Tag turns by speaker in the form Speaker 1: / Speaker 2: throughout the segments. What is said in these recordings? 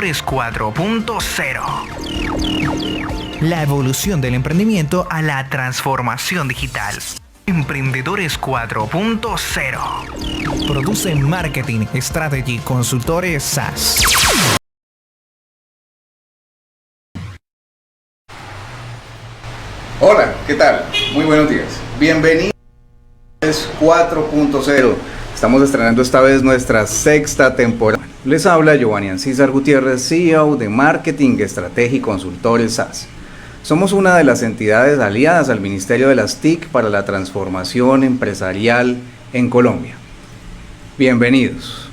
Speaker 1: Emprendedores 4.0. La evolución del emprendimiento a la transformación digital. Emprendedores 4.0. Produce Marketing Strategy Consultores SaaS.
Speaker 2: Hola, ¿qué tal? Muy buenos días. Bienvenidos a 4.0. Estamos estrenando esta vez nuestra sexta temporada. Les habla Giovanni Ancísar Gutiérrez, CEO de Marketing Strategy Consultores SaaS. Somos una de las entidades aliadas al Ministerio de las TIC para la transformación empresarial en Colombia. Bienvenidos.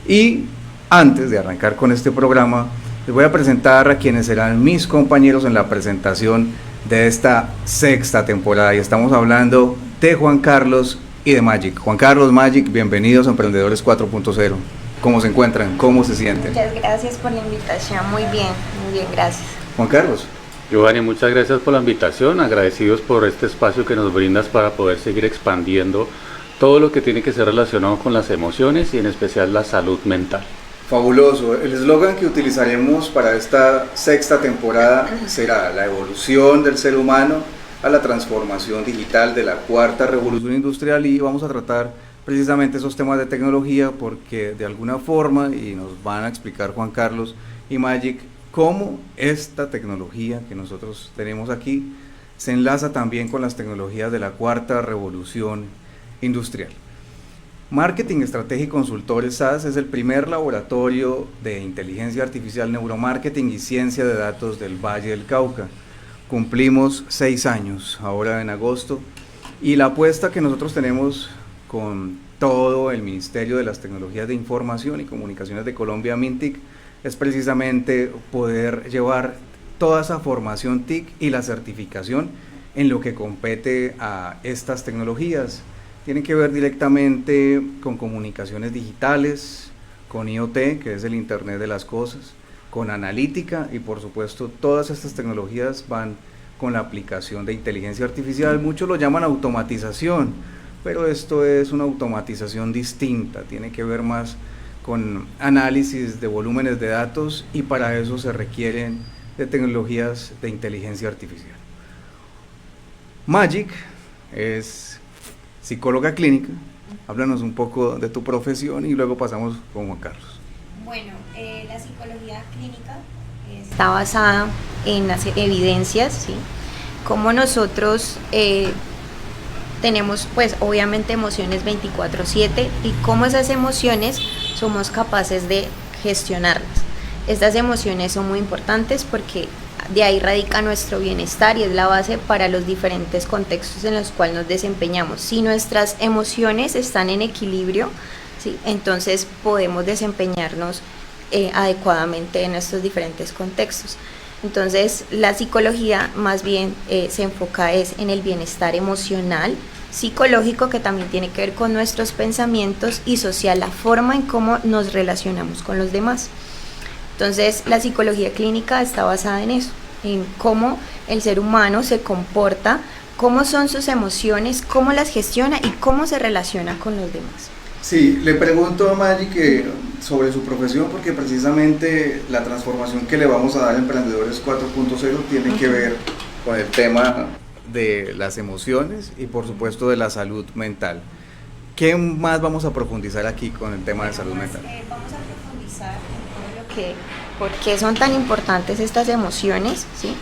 Speaker 2: Y antes de arrancar con este programa, les voy a presentar a quienes serán mis compañeros en la presentación de esta sexta temporada. Y estamos hablando de Juan Carlos y de Magic. Juan Carlos, Magic, bienvenidos a Emprendedores 4.0. ¿Cómo se encuentran? ¿Cómo se sienten?
Speaker 3: Muchas gracias por la invitación. Muy bien, gracias.
Speaker 2: Juan Carlos.
Speaker 4: Giovanni, muchas gracias por la invitación, agradecidos por este espacio que nos brindas para poder seguir expandiendo todo lo que tiene que ser relacionado con las emociones y en especial la salud mental.
Speaker 2: Fabuloso. El eslogan que utilizaremos para esta sexta temporada será la evolución del ser humano a la transformación digital de la cuarta revolución industrial, y vamos a tratar precisamente esos temas de tecnología porque de alguna forma, y nos van a explicar Juan Carlos y Magic, cómo esta tecnología que nosotros tenemos aquí se enlaza también con las tecnologías de la cuarta revolución industrial. Marketing Strategy Consultores SaaS es el primer laboratorio de inteligencia artificial, neuromarketing y ciencia de datos del Valle del Cauca. Cumplimos 6 años ahora en agosto, y la apuesta que nosotros tenemos con todo el Ministerio de las Tecnologías de Información y Comunicaciones de Colombia, MINTIC, es precisamente poder llevar toda esa formación TIC y la certificación en lo que compete a estas tecnologías. Tienen que ver directamente con comunicaciones digitales, con IoT, que es el Internet de las Cosas, con analítica, y por supuesto todas estas tecnologías van con la aplicación de inteligencia artificial. Muchos lo llaman automatización, pero esto es una automatización distinta, tiene que ver más con análisis de volúmenes de datos, y para eso se requieren de tecnologías de inteligencia artificial. Magic es psicóloga clínica. Háblanos un poco de tu profesión y luego pasamos con Juan Carlos.
Speaker 3: Bueno, la psicología clínica está basada en las evidencias, ¿sí? Como nosotros tenemos pues obviamente emociones 24/7 y cómo esas emociones somos capaces de gestionarlas. Estas emociones son muy importantes porque de ahí radica nuestro bienestar y es la base para los diferentes contextos en los cuales nos desempeñamos. Si nuestras emociones están en equilibrio, ¿sí?, entonces podemos desempeñarnos adecuadamente en estos diferentes contextos. Entonces la psicología más bien se enfoca en el bienestar emocional, psicológico, que también tiene que ver con nuestros pensamientos, y social, la forma en cómo nos relacionamos con los demás. Entonces la psicología clínica está basada en eso, en cómo el ser humano se comporta, cómo son sus emociones, cómo las gestiona y cómo se relaciona con los demás.
Speaker 2: Sí, le pregunto a Magic sobre su profesión, porque precisamente la transformación que le vamos a dar a Emprendedores 4.0 tiene que ver con el tema de las emociones y por supuesto de la salud mental. ¿Qué más vamos a profundizar aquí con el tema de salud mental?
Speaker 3: Vamos a profundizar en todo lo que, por qué son tan importantes estas emociones, ¿sí?,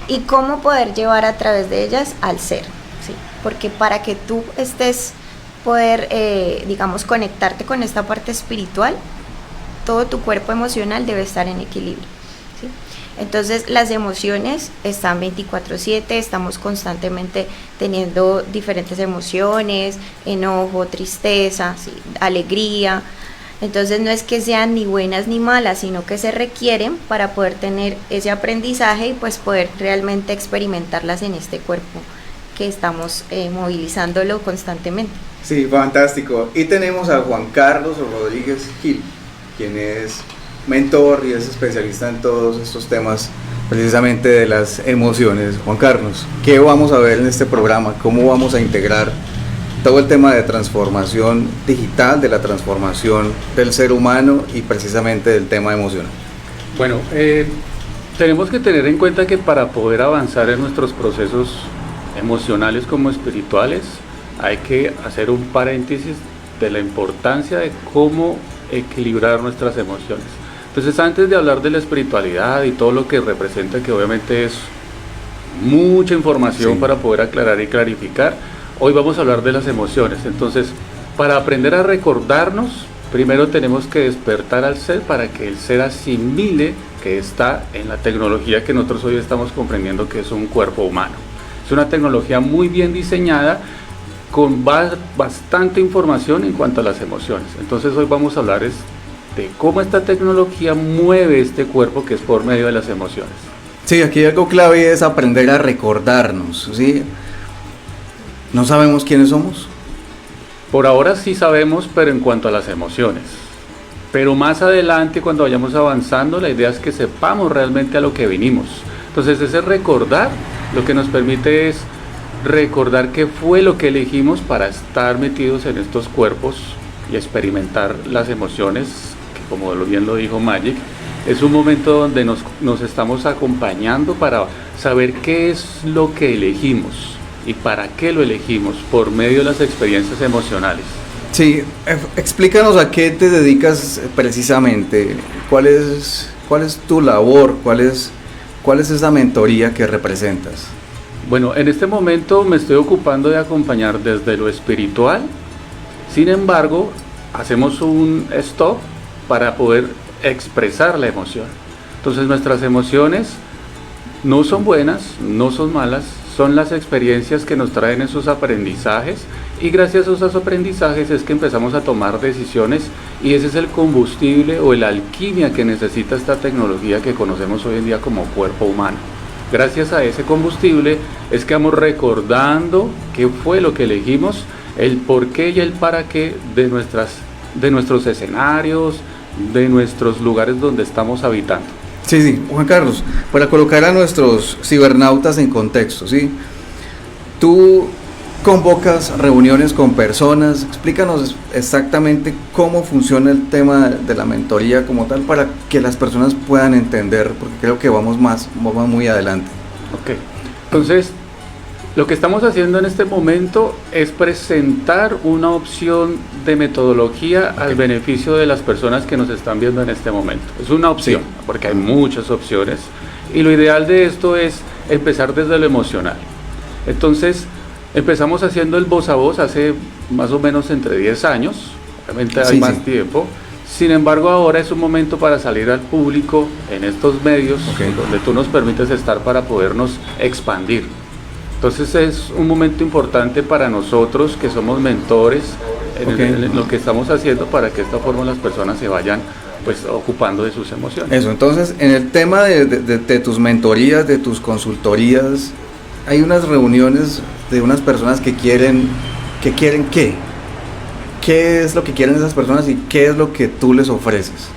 Speaker 3: y cómo poder llevar a través de ellas al ser, ¿sí?, porque para que tú poder digamos conectarte con esta parte espiritual, todo tu cuerpo emocional debe estar en equilibrio, ¿sí? Entonces las emociones están 24/7, estamos constantemente teniendo diferentes emociones, enojo, tristeza, ¿sí?, alegría. Entonces no es que sean ni buenas ni malas, sino que se requieren para poder tener ese aprendizaje y pues poder realmente experimentarlas en este cuerpo que estamos movilizándolo constantemente.
Speaker 2: Sí, fantástico. Y tenemos a Juan Carlos Rodríguez Gil, quien es mentor y es especialista en todos estos temas precisamente de las emociones. Juan Carlos, ¿qué vamos a ver en este programa? ¿Cómo vamos a integrar todo el tema de transformación digital, de la transformación del ser humano y precisamente del tema emocional?
Speaker 4: Bueno, tenemos que tener en cuenta que para poder avanzar en nuestros procesos emocionales como espirituales, hay que hacer un paréntesis de la importancia de cómo equilibrar nuestras emociones. Entonces, antes de hablar de la espiritualidad y todo lo que representa, que obviamente es mucha información
Speaker 2: Sí.
Speaker 4: para poder aclarar y clarificar, hoy vamos a hablar de las emociones. Entonces, para aprender a recordarnos, primero tenemos que despertar al ser para que el ser asimile que está en la tecnología que nosotros hoy estamos comprendiendo que es un cuerpo humano. Es una tecnología muy bien diseñada con bastante información en cuanto a las emociones. Entonces hoy vamos a hablar de cómo esta tecnología mueve este cuerpo, que es por medio de las emociones.
Speaker 2: Sí, aquí algo clave es aprender a recordarnos, ¿sí? ¿No sabemos quiénes somos?
Speaker 4: Por ahora sí sabemos, pero en cuanto a las emociones. Pero más adelante, cuando vayamos avanzando, la idea es que sepamos realmente a lo que vinimos. Entonces ese recordar lo que nos permite es recordar qué fue lo que elegimos para estar metidos en estos cuerpos y experimentar las emociones, que como bien lo dijo Magic, es un momento donde nos estamos acompañando para saber qué es lo que elegimos y para qué lo elegimos por medio de las experiencias emocionales.
Speaker 2: Sí, explícanos a qué te dedicas precisamente, cuál es tu labor, cuál es esa mentoría que representas.
Speaker 4: Bueno, en este momento me estoy ocupando de acompañar desde lo espiritual. Sin embargo, hacemos un stop para poder expresar la emoción. Entonces nuestras emociones no son buenas, no son malas, son las experiencias que nos traen esos aprendizajes, y gracias a esos aprendizajes es que empezamos a tomar decisiones, y ese es el combustible o la alquimia que necesita esta tecnología que conocemos hoy en día como cuerpo humano. Gracias a ese combustible es que vamos recordando qué fue lo que elegimos, el por qué y el para qué de nuestros escenarios, de nuestros lugares donde estamos habitando.
Speaker 2: Sí, Juan Carlos, para colocar a nuestros cibernautas en contexto, ¿sí? Tú convocas reuniones con personas, explícanos exactamente cómo funciona el tema de la mentoría como tal para que las personas puedan entender, porque creo que vamos muy adelante.
Speaker 4: Ok, entonces lo que estamos haciendo en este momento es presentar una opción de metodología al beneficio de las personas que nos están viendo en este momento. Es una opción,
Speaker 2: Sí.
Speaker 4: porque hay muchas opciones, y lo ideal de esto es empezar desde lo emocional. Entonces, empezamos haciendo el voz a voz hace más o menos entre 10 años, obviamente hay más tiempo. Sin embargo, ahora es un momento para salir al público en estos medios, donde tú nos permites estar para podernos expandir. Entonces es un momento importante para nosotros que somos mentores en lo que estamos haciendo, para que de esta forma las personas se vayan pues ocupando de sus emociones.
Speaker 2: Eso, entonces en el tema de tus mentorías, de tus consultorías, hay unas reuniones de unas personas que quieren qué. ¿Qué es lo que quieren esas personas y qué es lo que tú les ofreces?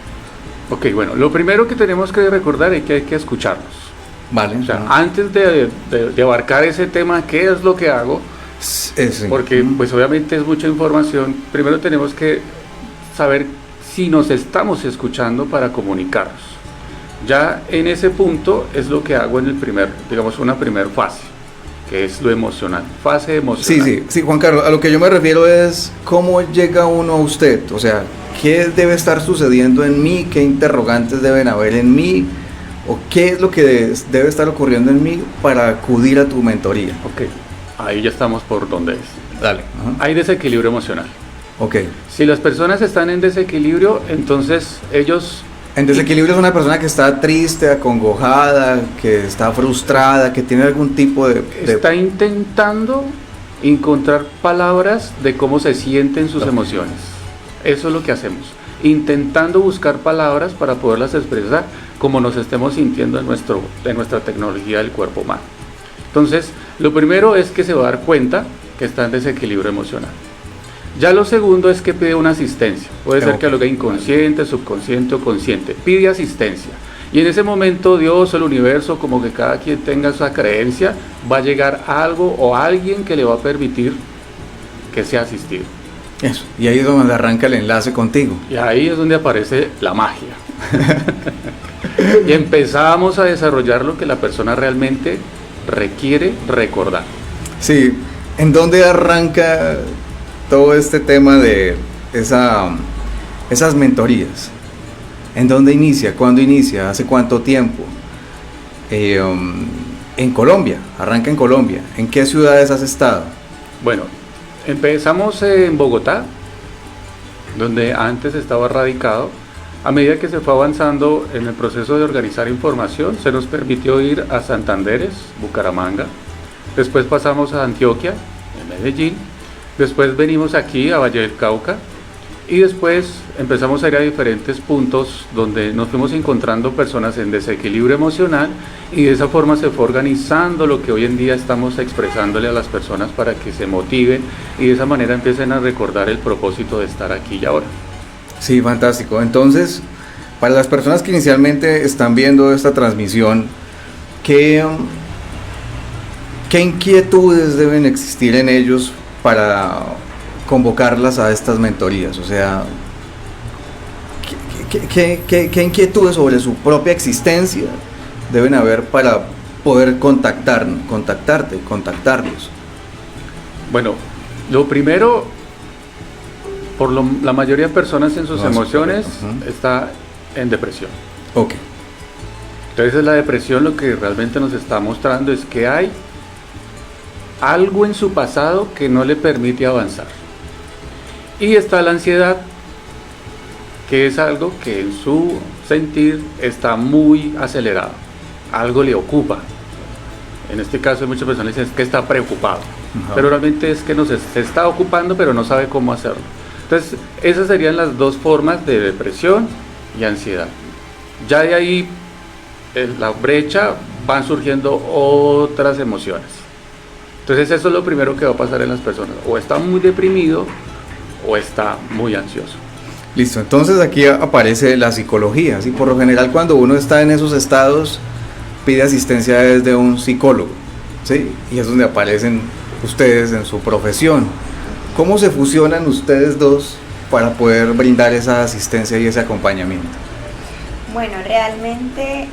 Speaker 4: Ok, bueno, lo primero que tenemos que recordar es que hay que escucharnos.
Speaker 2: Vale.
Speaker 4: O sea, antes de abarcar ese tema, ¿qué es lo que hago? Porque pues obviamente es mucha información. Primero tenemos que saber si nos estamos escuchando para comunicarnos. Ya en ese punto es lo que hago en una primer fase, que es lo emocional, fase emocional.
Speaker 2: Sí, Juan Carlos, a lo que yo me refiero es cómo llega uno a usted, o sea, qué debe estar sucediendo en mí, qué interrogantes deben haber en mí, o qué es lo que debe estar ocurriendo en mí para acudir a tu mentoría.
Speaker 4: Ok, ahí ya estamos por donde es.
Speaker 2: Dale.
Speaker 4: Hay desequilibrio emocional.
Speaker 2: Ok.
Speaker 4: Si las personas están en desequilibrio, entonces ellos...
Speaker 2: En desequilibrio es una persona que está triste, acongojada, que está frustrada, que tiene algún tipo de...
Speaker 4: Está intentando encontrar palabras de cómo se sienten sus emociones. Eso es lo que hacemos. Intentando buscar palabras para poderlas expresar como nos estemos sintiendo en nuestra tecnología del cuerpo humano. Entonces, lo primero es que se va a dar cuenta que está en desequilibrio emocional. Ya lo segundo es que pide una asistencia. Puede ser que lo haga inconsciente, subconsciente o consciente. Pide asistencia. Y en ese momento Dios o el universo, como que cada quien tenga esa creencia, va a llegar algo o alguien que le va a permitir que sea asistido.
Speaker 2: Eso. Y ahí es donde arranca el enlace contigo.
Speaker 4: Y ahí es donde aparece la magia. y empezamos a desarrollar lo que la persona realmente requiere recordar.
Speaker 2: Sí, ¿en dónde arranca todo este tema de esas mentorías? ¿En dónde inicia? ¿Cuándo inicia? ¿Hace cuánto tiempo? En Colombia, arranca en Colombia. ¿En qué ciudades has estado?
Speaker 4: Bueno, empezamos en Bogotá, donde antes estaba radicado. A medida que se fue avanzando en el proceso de organizar información, se nos permitió ir a Santanderes, Bucaramanga. Después pasamos a Antioquia, en Medellín. Después venimos aquí a Valle del Cauca. Y después empezamos a ir a diferentes puntos donde nos fuimos encontrando personas en desequilibrio emocional, y de esa forma se fue organizando lo que hoy en día estamos expresándole a las personas para que se motiven y de esa manera empiecen a recordar el propósito de estar aquí y ahora.
Speaker 2: Sí, fantástico. Entonces, para las personas que inicialmente están viendo esta transmisión, ¿qué inquietudes deben existir en ellos para convocarlas a estas mentorías? O sea, ¿qué inquietudes sobre su propia existencia deben haber para poder contactarlos?
Speaker 4: Bueno, lo primero, la mayoría de personas en sus emociones está en depresión.
Speaker 2: Ok.
Speaker 4: Entonces la depresión lo que realmente nos está mostrando es que hay algo en su pasado que no le permite avanzar. Y está la ansiedad, que es algo que en su sentir está muy acelerado, algo le ocupa. En este caso muchas personas dicen que está preocupado, pero realmente es que se está ocupando pero no sabe cómo hacerlo. Entonces esas serían las dos formas de depresión y ansiedad. Ya de ahí, en la brecha, van surgiendo otras emociones. Entonces eso es lo primero que va a pasar en las personas: o está muy deprimido o está muy ansioso.
Speaker 2: Listo, entonces aquí aparece la psicología, ¿sí? Por lo general cuando uno está en esos estados pide asistencia desde un psicólogo, ¿sí? Y es donde aparecen ustedes en su profesión. ¿Cómo se fusionan ustedes dos para poder brindar esa asistencia y ese acompañamiento?
Speaker 3: Bueno, realmente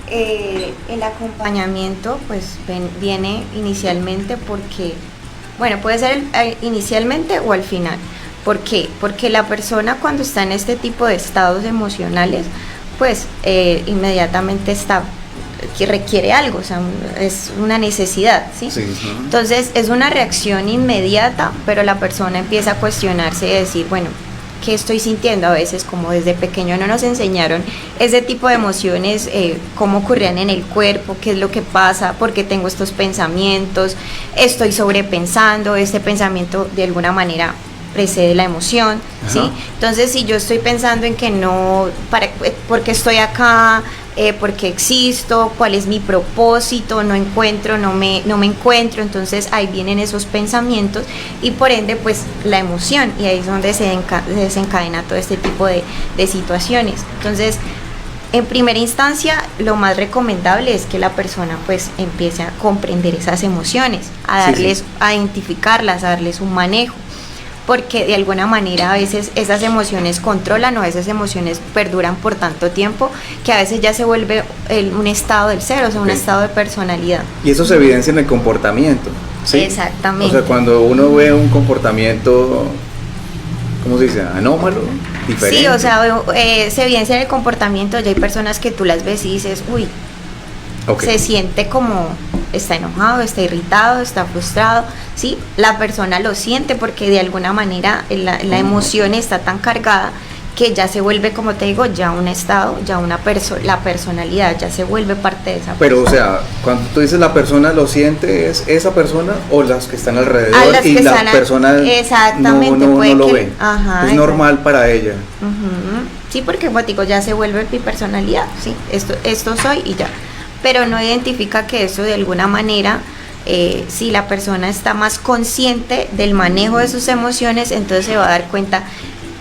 Speaker 3: el acompañamiento pues viene inicialmente porque, bueno, puede ser inicialmente o al final. ¿Por qué? Porque la persona cuando está en este tipo de estados emocionales, pues inmediatamente que requiere algo, o sea, es una necesidad, ¿sí?
Speaker 2: Sí.
Speaker 3: Entonces es una reacción inmediata, pero la persona empieza a cuestionarse y decir, bueno, ¿qué estoy sintiendo? A veces, como desde pequeño no nos enseñaron ese tipo de emociones, cómo ocurrían en el cuerpo, qué es lo que pasa, por qué tengo estos pensamientos, estoy sobrepensando, este pensamiento de alguna manera precede la emoción, ¿sí? Entonces, si yo estoy pensando en que no, ¿por qué estoy acá? ¿Por qué existo? ¿Cuál es mi propósito? No me encuentro. Entonces ahí vienen esos pensamientos y por ende pues la emoción, y ahí es donde se desencadena todo este tipo de situaciones. Entonces, en primera instancia, lo más recomendable es que la persona pues empiece a comprender esas emociones, a identificarlas, a darles un manejo, porque de alguna manera a veces esas emociones controlan, o esas emociones perduran por tanto tiempo que a veces ya se vuelve un estado del ser, o sea, un estado de personalidad. Y
Speaker 2: eso se evidencia en el comportamiento, ¿sí?
Speaker 3: Exactamente.
Speaker 2: O sea, cuando uno ve un comportamiento, ¿cómo se dice? Anómalo, diferente.
Speaker 3: Sí, o sea, se evidencia en el comportamiento. Ya hay personas que tú las ves y dices, uy, se siente como está enojado, está irritado, está frustrado, ¿sí? La persona lo siente porque de alguna manera la emoción está tan cargada que ya se vuelve, como te digo, ya un estado, ya la personalidad ya se vuelve parte de esa persona.
Speaker 2: Pero, o sea, cuando tú dices la persona lo siente, ¿es esa persona o las que están alrededor y la persona
Speaker 3: exactamente,
Speaker 2: no lo ve? Es normal para ella.
Speaker 3: Sí, porque, como te digo, ya se vuelve mi personalidad, ¿sí? Esto soy y ya. Pero no identifica que eso de alguna manera, si la persona está más consciente del manejo de sus emociones, entonces se va a dar cuenta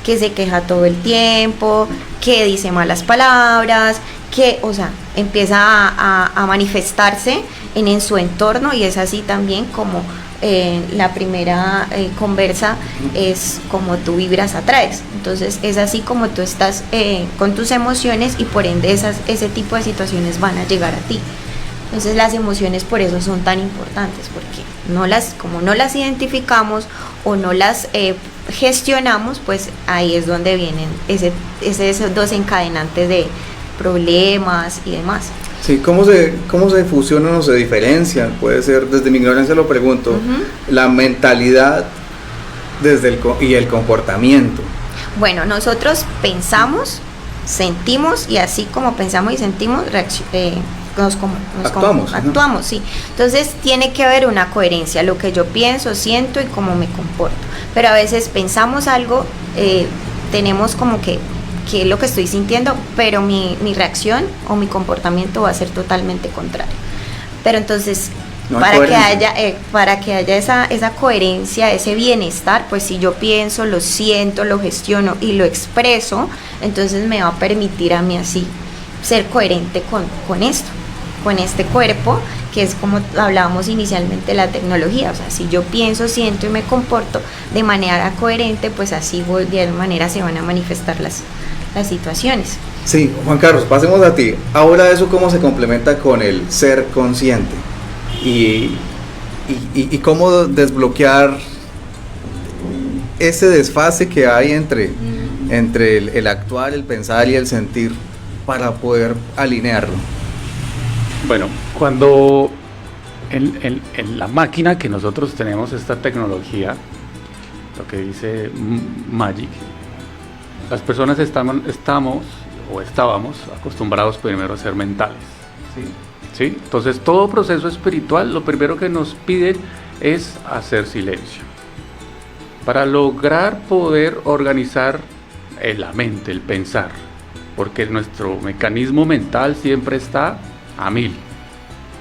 Speaker 3: que se queja todo el tiempo, que dice malas palabras, que, o sea, empieza a manifestarse en su entorno, y es así también como la primera conversa es como tú vibras, atraes. Entonces es así como tú estás con tus emociones y por ende ese tipo de situaciones van a llegar a ti. Entonces las emociones por eso son tan importantes, porque como no las identificamos o no las gestionamos, pues ahí es donde vienen esos desencadenantes de problemas y demás.
Speaker 2: Sí, ¿cómo se fusionan o se diferencian? Puede ser, desde mi ignorancia lo pregunto, la mentalidad y el comportamiento.
Speaker 3: Bueno, nosotros pensamos, sentimos y así como pensamos y sentimos, actuamos, sí. Entonces tiene que haber una coherencia, lo que yo pienso, siento y cómo me comporto. Pero a veces pensamos algo, tenemos como que qué es lo que estoy sintiendo, pero mi reacción o mi comportamiento va a ser totalmente contrario. Pero entonces, para que haya esa coherencia, ese bienestar, pues si yo pienso, lo siento, lo gestiono y lo expreso, entonces me va a permitir a mí así ser coherente con esto, con este cuerpo, que es como hablábamos inicialmente de la tecnología. O sea, si yo pienso, siento y me comporto de manera coherente, pues así de alguna manera se van a manifestar las situaciones.
Speaker 2: Sí, Juan Carlos, pasemos a ti. Ahora, ¿eso cómo se complementa con el ser consciente? Y cómo desbloquear ese desfase que hay entre el actuar, el pensar y el sentir para poder alinearlo.
Speaker 4: Bueno, cuando en la máquina que nosotros tenemos, esta tecnología, lo que dice Magic, las personas estábamos acostumbrados primero a ser mentales. ¿Sí? Entonces, todo proceso espiritual, lo primero que nos piden es hacer silencio. Para lograr poder organizar la mente, el pensar, porque nuestro mecanismo mental siempre está a 1000.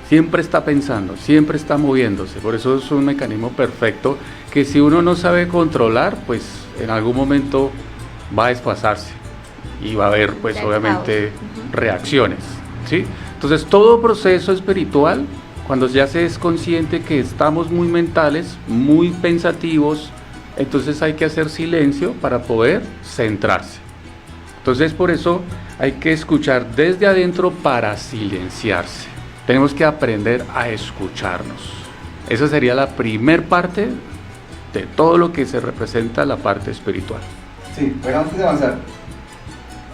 Speaker 4: Siempre está pensando, siempre está moviéndose. Por eso es un mecanismo perfecto que si uno no sabe controlar, pues en algún momento va a desfasarse y va a haber, pues obviamente, reacciones, ¿sí? Entonces, todo proceso espiritual, cuando ya se es consciente que estamos muy mentales, muy pensativos, entonces hay que hacer silencio para poder centrarse. Entonces, por eso hay que escuchar desde adentro para silenciarse. Tenemos que aprender a escucharnos. Esa sería la primer parte de todo lo que se representa la parte espiritual.
Speaker 2: Sí, pero antes de avanzar,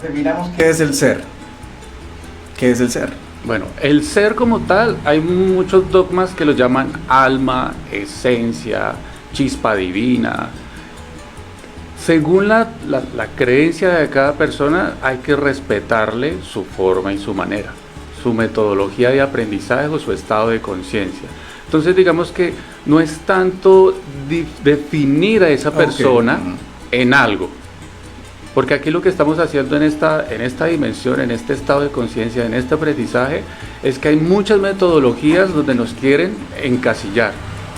Speaker 2: definamos qué es el ser. ¿Qué es el ser?
Speaker 4: Bueno, el ser como tal, hay muchos dogmas que lo llaman alma, esencia, chispa divina. Según la creencia de cada persona, hay que respetarle su forma y su manera, su metodología de aprendizaje o su estado de conciencia. Entonces, digamos que no es tanto definir a esa persona en algo, porque aquí lo que estamos haciendo en esta dimensión, en este estado de conciencia, en este aprendizaje, es que hay muchas metodologías donde nos quieren encasillar.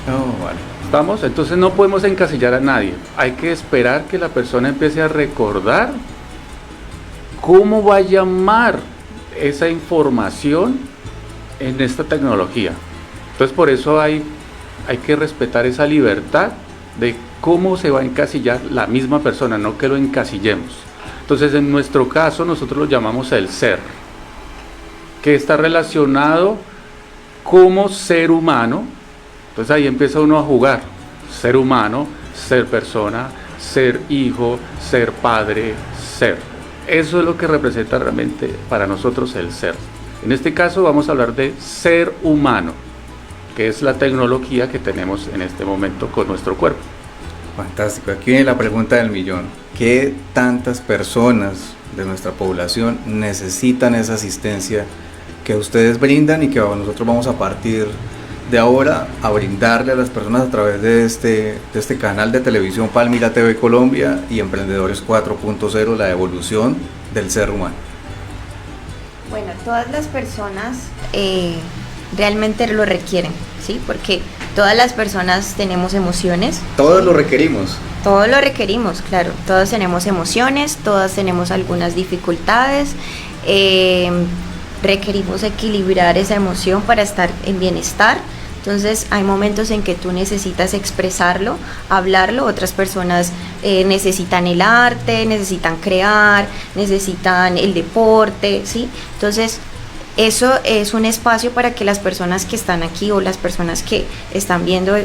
Speaker 2: Vale.
Speaker 4: ¿Estamos? Entonces no podemos encasillar a nadie. Hay que esperar que la persona empiece a recordar cómo va a llamar esa información en esta tecnología. Entonces por eso hay que respetar esa libertad de cómo se va a encasillar la misma persona, no que lo encasillemos. Entonces, en nuestro caso, nosotros lo llamamos el ser, que está relacionado como ser humano. Entonces ahí empieza uno a jugar: ser humano, ser persona, ser hijo, ser padre, ser. Eso es lo que representa realmente para nosotros el ser. En este caso vamos a hablar de ser humano, que es la tecnología que tenemos en este momento con nuestro cuerpo.
Speaker 2: Fantástico. Aquí viene la pregunta del millón. ¿Qué tantas personas de nuestra población necesitan esa asistencia que ustedes brindan y que nosotros vamos a partir de ahora a brindarle a las personas a través de este canal de televisión Palmira TV Colombia y Emprendedores 4.0, la evolución del ser humano?
Speaker 3: Bueno, todas las personas realmente lo requieren, ¿sí? Porque todas las personas tenemos emociones.
Speaker 2: Todos lo requerimos.
Speaker 3: Todos lo requerimos, claro. Todos tenemos emociones, todas tenemos algunas dificultades. Requerimos equilibrar esa emoción para estar en bienestar. Entonces hay momentos en que tú necesitas expresarlo, hablarlo, otras personas necesitan el arte, necesitan crear, necesitan el deporte, ¿sí? Entonces eso es un espacio para que las personas que están aquí o las personas que están viendo,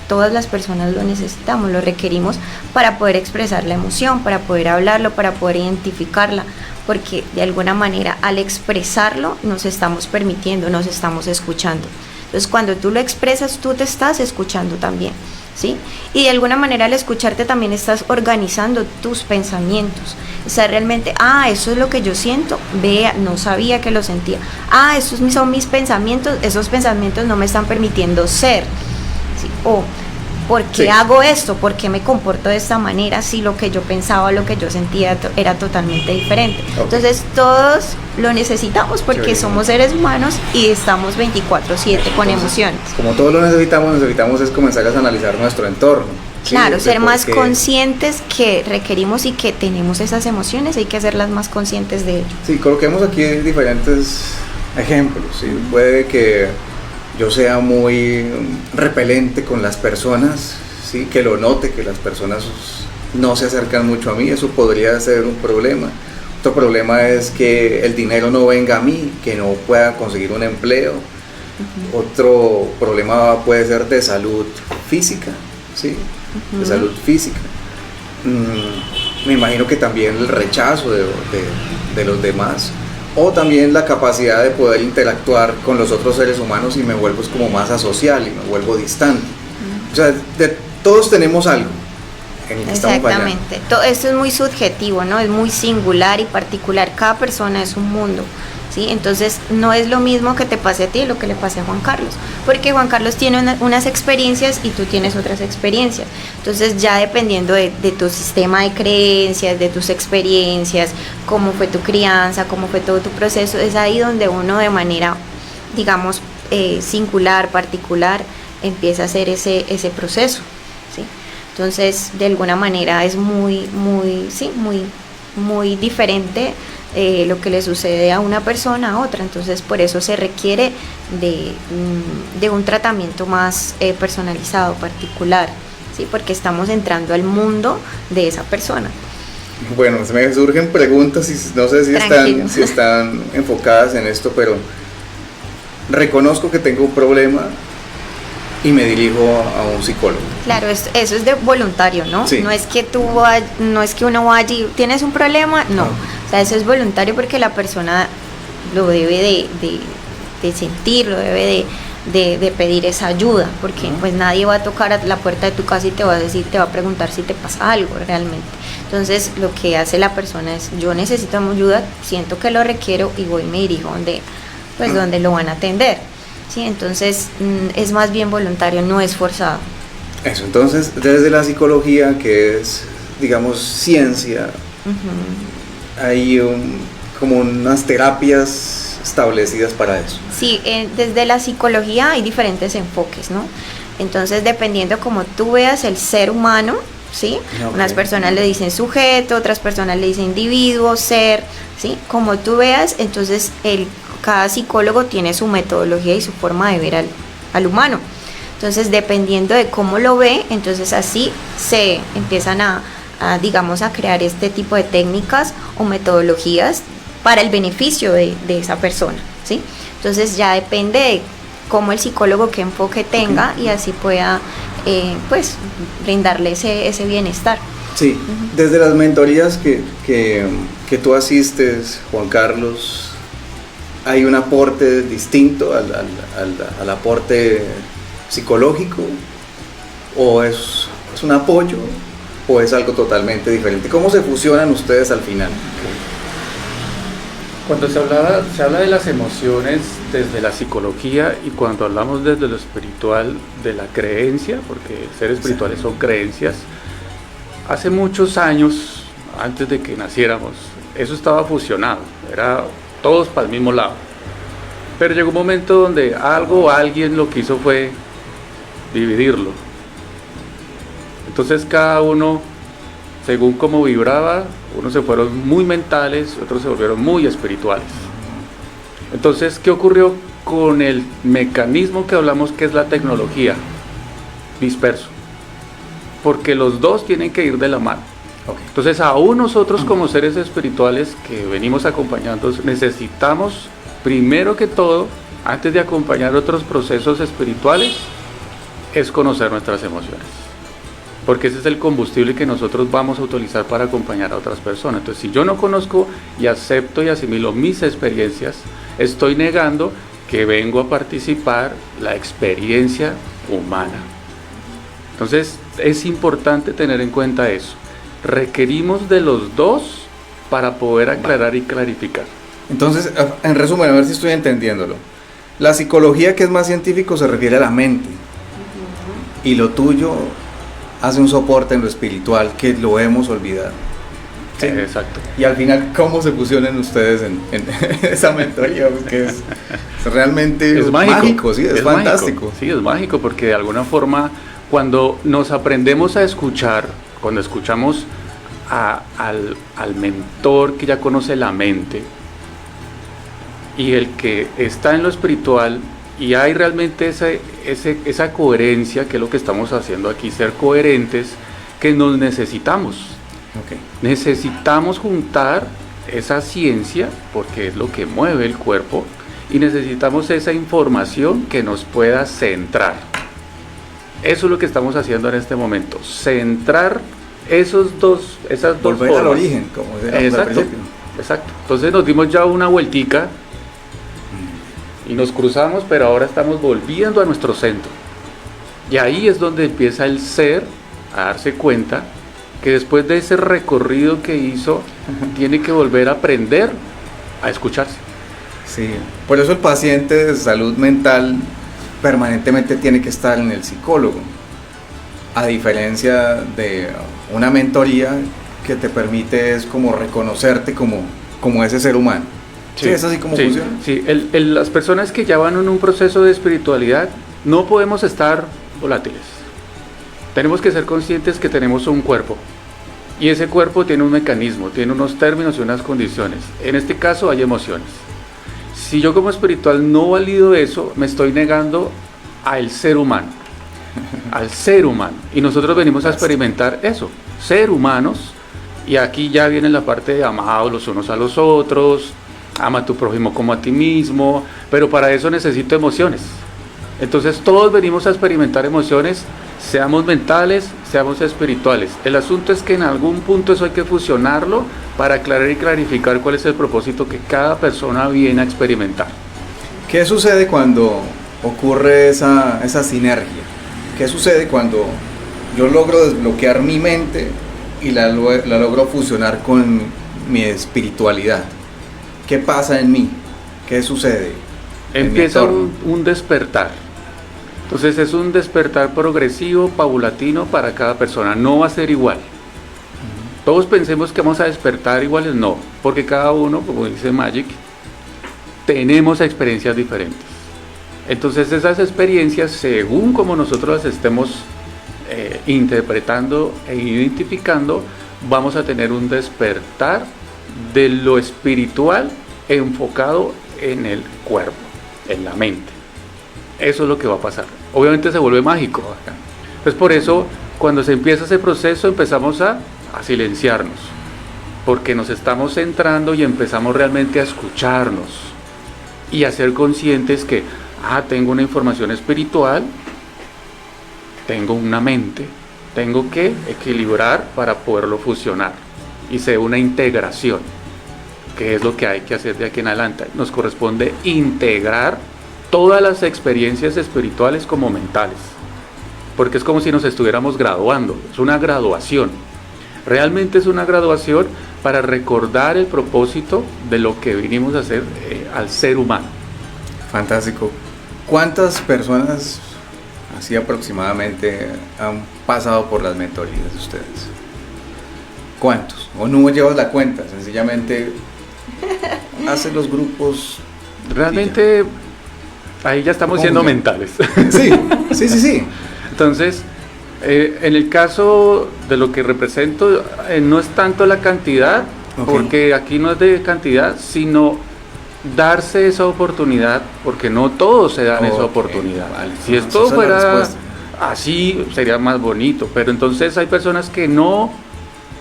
Speaker 3: todas las personas lo necesitamos, lo requerimos para poder expresar la emoción, para poder hablarlo, para poder identificarla, porque de alguna manera al expresarlo nos estamos permitiendo, nos estamos escuchando. Entonces cuando tú lo expresas, tú te estás escuchando también, ¿sí? Y de alguna manera al escucharte también estás organizando tus pensamientos. O sea, realmente, eso es lo que yo siento, vea, no sabía que lo sentía. Esos son mis pensamientos, esos pensamientos no me están permitiendo ser, ¿sí? O, ¿por qué hago esto? ¿Por qué me comporto de esta manera si lo que yo pensaba, lo que yo sentía era totalmente diferente? Okay. Entonces todos lo necesitamos porque somos seres humanos y estamos 24/7 con emociones.
Speaker 2: Como todos lo necesitamos es comenzar a analizar nuestro entorno.
Speaker 3: Claro, ser más conscientes que requerimos y que tenemos esas emociones, hay que hacerlas más conscientes de ello.
Speaker 2: Sí, coloquemos aquí diferentes ejemplos, ¿sí? Puede que yo sea muy repelente con las personas, ¿sí? Que lo note, que las personas no se acercan mucho a mí, eso podría ser un problema. Otro problema es que el dinero no venga a mí, que no pueda conseguir un empleo. Otro problema puede ser de salud física, ¿sí? De salud física. Me imagino que también el rechazo de los demás, o también la capacidad de poder interactuar con los otros seres humanos y me vuelvo como más asocial y me vuelvo distante. O sea, todos tenemos algo en el que estamos fallando.
Speaker 3: Exactamente, esto es muy subjetivo, ¿no? Es muy singular y particular, cada persona es un mundo, ¿sí? Entonces no es lo mismo que te pase a ti y lo que le pase a Juan Carlos, porque Juan Carlos tiene unas experiencias y tú tienes otras experiencias. Entonces ya dependiendo de tu sistema de creencias, de tus experiencias, cómo fue tu crianza, cómo fue todo tu proceso, es ahí donde uno de manera, digamos, singular, particular, empieza a hacer ese proceso, ¿sí? Entonces de alguna manera es muy diferente lo que le sucede a una persona a otra. Entonces por eso se requiere de un tratamiento más personalizado, particular, ¿sí? Porque estamos entrando al mundo de esa persona.
Speaker 2: Bueno, me surgen preguntas y no sé si están enfocadas en esto, pero reconozco que tengo un problema y me dirijo a un psicólogo. Claro,
Speaker 3: eso es de voluntario, ¿no? Sí. No es que uno vaya y tienes un problema, no. O sea, eso es voluntario porque la persona lo debe de sentir, lo debe de pedir esa ayuda, porque pues nadie va a tocar a la puerta de tu casa y te va a preguntar si te pasa algo realmente. Entonces lo que hace la persona es, yo necesito ayuda, siento que lo requiero y voy y me dirijo donde lo van a atender. Sí, entonces es más bien voluntario, no es forzado.
Speaker 2: Eso, entonces desde la psicología, que es, digamos, ciencia, hay como unas terapias establecidas para eso.
Speaker 3: Sí, desde la psicología hay diferentes enfoques, ¿no? Entonces dependiendo como tú veas el ser humano, ¿sí? Okay. Unas personas le dicen sujeto, otras personas le dicen individuo, ser, ¿sí? Como tú veas, entonces cada psicólogo tiene su metodología y su forma de ver al humano. Entonces dependiendo de cómo lo ve, entonces así se empiezan a crear este tipo de técnicas o metodologías para el beneficio de esa persona, ¿sí? Entonces ya depende de cómo el psicólogo qué enfoque tenga y así pueda brindarle ese bienestar.
Speaker 2: Sí, desde las mentorías que tú asistes, Juan Carlos, ¿hay un aporte distinto al aporte psicológico? ¿O es un apoyo? ¿O es algo totalmente diferente? ¿Cómo se fusionan ustedes al final?
Speaker 4: Cuando se habla de las emociones desde la psicología y cuando hablamos desde lo espiritual de la creencia, porque seres espirituales son creencias, hace muchos años, antes de que naciéramos, eso estaba fusionado, era todos para el mismo lado. Pero llegó un momento donde alguien lo que hizo fue dividirlo. Entonces cada uno, según cómo vibraba, unos se fueron muy mentales, otros se volvieron muy espirituales. Entonces, ¿qué ocurrió con el mecanismo que hablamos que es la tecnología, disperso, porque los dos tienen que ir de la mano.
Speaker 2: Ok.
Speaker 4: Entonces, aún nosotros como seres espirituales que venimos acompañando, necesitamos, primero que todo, antes de acompañar otros procesos espirituales, es conocer nuestras emociones. Porque ese es el combustible que nosotros vamos a utilizar para acompañar a otras personas. Entonces, si yo no conozco y acepto y asimilo mis experiencias, estoy negando que vengo a participar la experiencia humana. Entonces, es importante tener en cuenta eso. Requerimos de los dos para poder aclarar y clarificar.
Speaker 2: Entonces, en resumen, a ver si estoy entendiéndolo. La psicología, que es más científico, se refiere a la mente. Y lo tuyo hace un soporte en lo espiritual que lo hemos olvidado.
Speaker 4: Sí, exacto.
Speaker 2: Y al final, ¿cómo se fusionan ustedes en esa mentoría? Porque es realmente
Speaker 4: Es mágico,
Speaker 2: sí, es fantástico.
Speaker 4: Mágico. Sí, es mágico porque de alguna forma cuando nos aprendemos a escuchar, cuando escuchamos al mentor que ya conoce la mente y el que está en lo espiritual y hay realmente esa coherencia, que es lo que estamos haciendo aquí, ser coherentes, que nos necesitamos.
Speaker 2: Okay.
Speaker 4: Necesitamos juntar esa ciencia, porque es lo que mueve el cuerpo, y necesitamos esa información que nos pueda centrar. Eso es lo que estamos haciendo en este momento, centrar esas dos
Speaker 2: Volver
Speaker 4: formas.
Speaker 2: al origen, como decíamos al
Speaker 4: Exacto,
Speaker 2: principio.
Speaker 4: exacto. Entonces nos dimos ya una vueltica y nos cruzamos, pero ahora estamos volviendo a nuestro centro. Y ahí es donde empieza el ser a darse cuenta que después de ese recorrido que hizo, tiene que volver a aprender a escucharse.
Speaker 2: Sí, por eso el paciente de salud mental permanentemente tiene que estar en el psicólogo, a diferencia de una mentoría que te permite es como reconocerte como ese ser humano. Sí, es así como funciona.
Speaker 4: Sí, las personas que ya van en un proceso de espiritualidad no podemos estar volátiles. Tenemos que ser conscientes que tenemos un cuerpo y ese cuerpo tiene un mecanismo, tiene unos términos y unas condiciones. En este caso hay emociones. Si yo como espiritual no valido eso, me estoy negando al ser humano, al ser humano. Y nosotros venimos a experimentar eso, ser humanos, y aquí ya viene la parte de amados los unos a los otros, ama a tu prójimo como a ti mismo, pero para eso necesito emociones. Entonces todos venimos a experimentar emociones, seamos mentales, seamos espirituales. El asunto es que en algún punto eso hay que fusionarlo para aclarar y clarificar cuál es el propósito que cada persona viene a experimentar.
Speaker 2: ¿Qué sucede cuando ocurre esa sinergia? ¿Qué sucede cuando yo logro desbloquear mi mente y la logro fusionar con mi espiritualidad? ¿Qué pasa en mí? ¿Qué sucede?
Speaker 4: Empieza un despertar. Entonces es un despertar progresivo, paulatino para cada persona. No va a ser igual. Todos pensemos que vamos a despertar iguales, no. Porque cada uno, como dice Magic, tenemos experiencias diferentes. Entonces esas experiencias, según como nosotros las estemos interpretando e identificando, vamos a tener un despertar de lo espiritual enfocado en el cuerpo, en la mente. Eso es lo que va a pasar. Obviamente se vuelve mágico. Entonces por eso cuando se empieza ese proceso empezamos a silenciarnos, porque nos estamos centrando y empezamos realmente a escucharnos y a ser conscientes que tengo una información espiritual, tengo una mente, tengo que equilibrar para poderlo fusionar y sea una integración, que es lo que hay que hacer de aquí en adelante. Nos corresponde integrar todas las experiencias espirituales como mentales, porque es como si nos estuviéramos graduando, es una graduación, realmente es una graduación para recordar el propósito de lo que vinimos a hacer al ser humano.
Speaker 2: Fantástico. ¿Cuántas personas así aproximadamente han pasado por las mentorías de ustedes? ¿Cuántos? ¿O no llevas la cuenta? Sencillamente haces los grupos.
Speaker 4: Realmente ahí ya estamos siendo mentales.
Speaker 2: Sí.
Speaker 4: Entonces, en el caso de lo que represento, no es tanto la cantidad,
Speaker 2: Okay.
Speaker 4: porque aquí no es de cantidad, sino darse esa oportunidad, porque no todos se dan esa
Speaker 2: Ok,
Speaker 4: oportunidad.
Speaker 2: vale.
Speaker 4: Si
Speaker 2: Esa
Speaker 4: esto
Speaker 2: es la
Speaker 4: fuera
Speaker 2: respuesta.
Speaker 4: así, sería más bonito, pero entonces hay personas que no,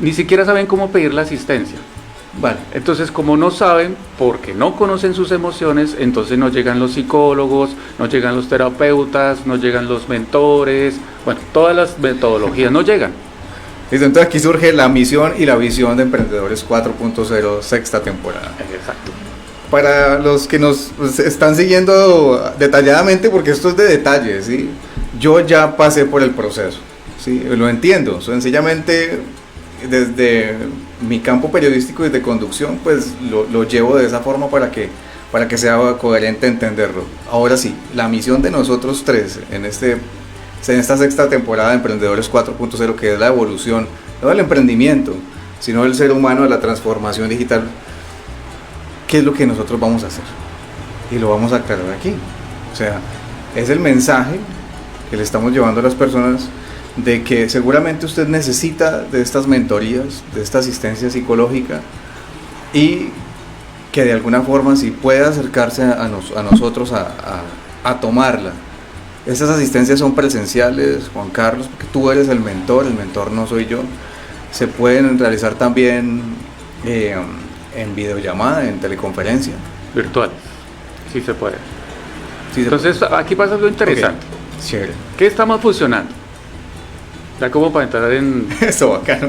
Speaker 4: ni siquiera saben cómo pedir la asistencia.
Speaker 2: Vale.
Speaker 4: Entonces, como no saben, porque no conocen sus emociones, entonces no llegan los psicólogos, no llegan los terapeutas, no llegan los mentores, bueno, todas las metodologías no llegan.
Speaker 2: Listo, entonces aquí surge la misión y la visión de Emprendedores 4.0, sexta temporada.
Speaker 4: Exacto.
Speaker 2: Para los que nos están siguiendo detalladamente, porque esto es de detalles, ¿sí? Yo ya pasé por el proceso, ¿sí? Lo entiendo, sencillamente desde mi campo periodístico y de conducción, pues lo llevo de esa forma para que sea coherente entenderlo. Ahora sí, la misión de nosotros tres en esta sexta temporada de Emprendedores 4.0, que es la evolución, no del emprendimiento, sino del ser humano, de la transformación digital. ¿Qué es lo que nosotros vamos a hacer? Y lo vamos a aclarar aquí. O sea, es el mensaje que le estamos llevando a las personas de que seguramente usted necesita de estas mentorías, de esta asistencia psicológica, y que de alguna forma si puede acercarse a nosotros a tomarla. Estas asistencias son presenciales, Juan Carlos, porque tú eres el mentor no soy yo. Se pueden realizar también en videollamada, en teleconferencia.
Speaker 4: Virtuales, sí se puede.
Speaker 2: Sí,
Speaker 4: Entonces, aquí pasa algo interesante.
Speaker 2: Ok, chévere.
Speaker 4: ¿Qué estamos fusionando? Ya como para entrar en,
Speaker 2: Eso, bacano.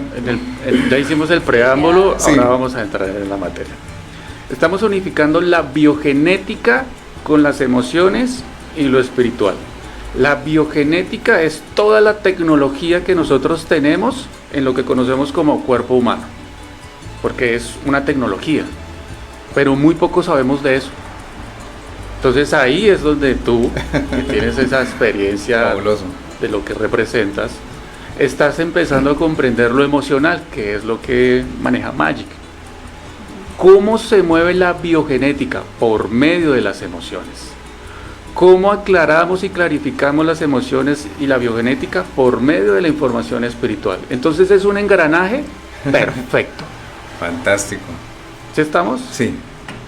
Speaker 4: ya hicimos el preámbulo,
Speaker 2: Sí.
Speaker 4: ahora vamos a entrar en la materia. Estamos unificando la biogenética con las emociones y lo espiritual. La biogenética es toda la tecnología que nosotros tenemos en lo que conocemos como cuerpo humano, porque es una tecnología, pero muy poco sabemos de eso. Entonces ahí es donde tú, que tienes esa experiencia
Speaker 2: Fabuloso.
Speaker 4: de lo que representas, estás empezando a comprender lo emocional, que es lo que maneja Magic. ¿Cómo se mueve la biogenética? Por medio de las emociones. ¿Cómo aclaramos y clarificamos las emociones y la biogenética? Por medio de la información espiritual. Entonces es un engranaje perfecto.
Speaker 2: Fantástico.
Speaker 4: ¿Sí estamos?
Speaker 2: Sí.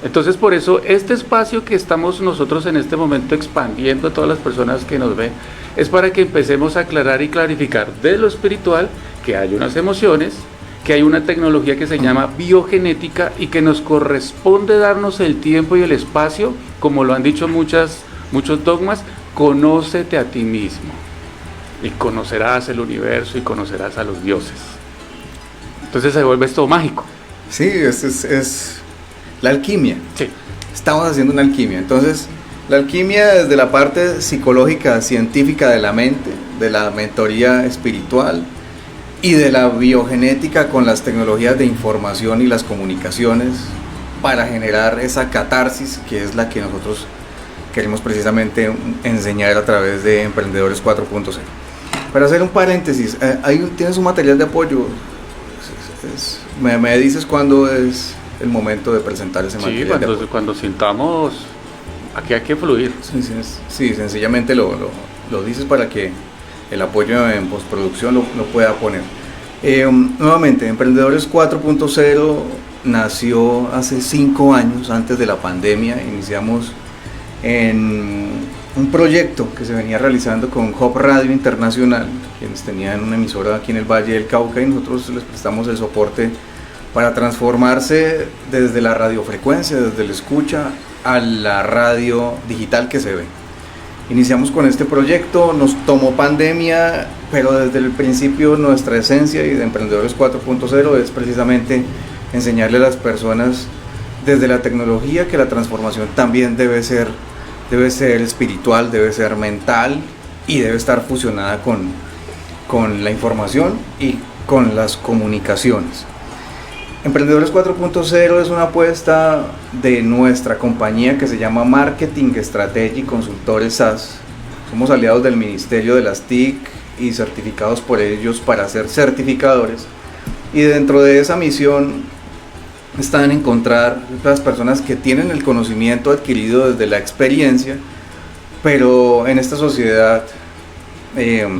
Speaker 4: Entonces por eso este espacio que estamos nosotros en este momento expandiendo a todas las personas que nos ven, es para que empecemos a aclarar y clarificar de lo espiritual que hay unas emociones, que hay una tecnología que se llama biogenética y que nos corresponde darnos el tiempo y el espacio, como lo han dicho muchos dogmas, conócete a ti mismo y conocerás el universo y conocerás a los dioses. Entonces se vuelve esto mágico.
Speaker 2: Sí, es la alquimia.
Speaker 4: Sí.
Speaker 2: Estamos haciendo una alquimia. Entonces, la alquimia desde la parte psicológica, científica de la mente, de la mentoría espiritual y de la biogenética con las tecnologías de información y las comunicaciones para generar esa catarsis que es la que nosotros queremos precisamente enseñar a través de Emprendedores 4.0. Para hacer un paréntesis, tienes un material de apoyo. Me dices cuándo es el momento de presentar ese material.
Speaker 4: Sí, cuando sintamos, aquí hay que fluir.
Speaker 2: Sí, sencillamente lo dices para que el apoyo en postproducción lo pueda poner. Nuevamente, Emprendedores 4.0 nació hace 5 años, antes de la pandemia. Iniciamos en un proyecto que se venía realizando con Hop Radio Internacional, quienes tenían una emisora aquí en el Valle del Cauca, y nosotros les prestamos el soporte para transformarse desde la radiofrecuencia, desde la escucha, a la radio digital que se ve. Iniciamos con este proyecto, nos tomó pandemia, pero desde el principio nuestra esencia y de Emprendedores 4.0 es precisamente enseñarle a las personas desde la tecnología que la transformación también debe ser espiritual, debe ser mental y debe estar fusionada con la información y con las comunicaciones. Emprendedores 4.0 es una apuesta de nuestra compañía que se llama Marketing Strategy Consultores SAS. Somos aliados del Ministerio de las TIC y certificados por ellos para ser certificadores. Y dentro de esa misión están en encontrar las personas que tienen el conocimiento adquirido desde la experiencia, pero en esta sociedad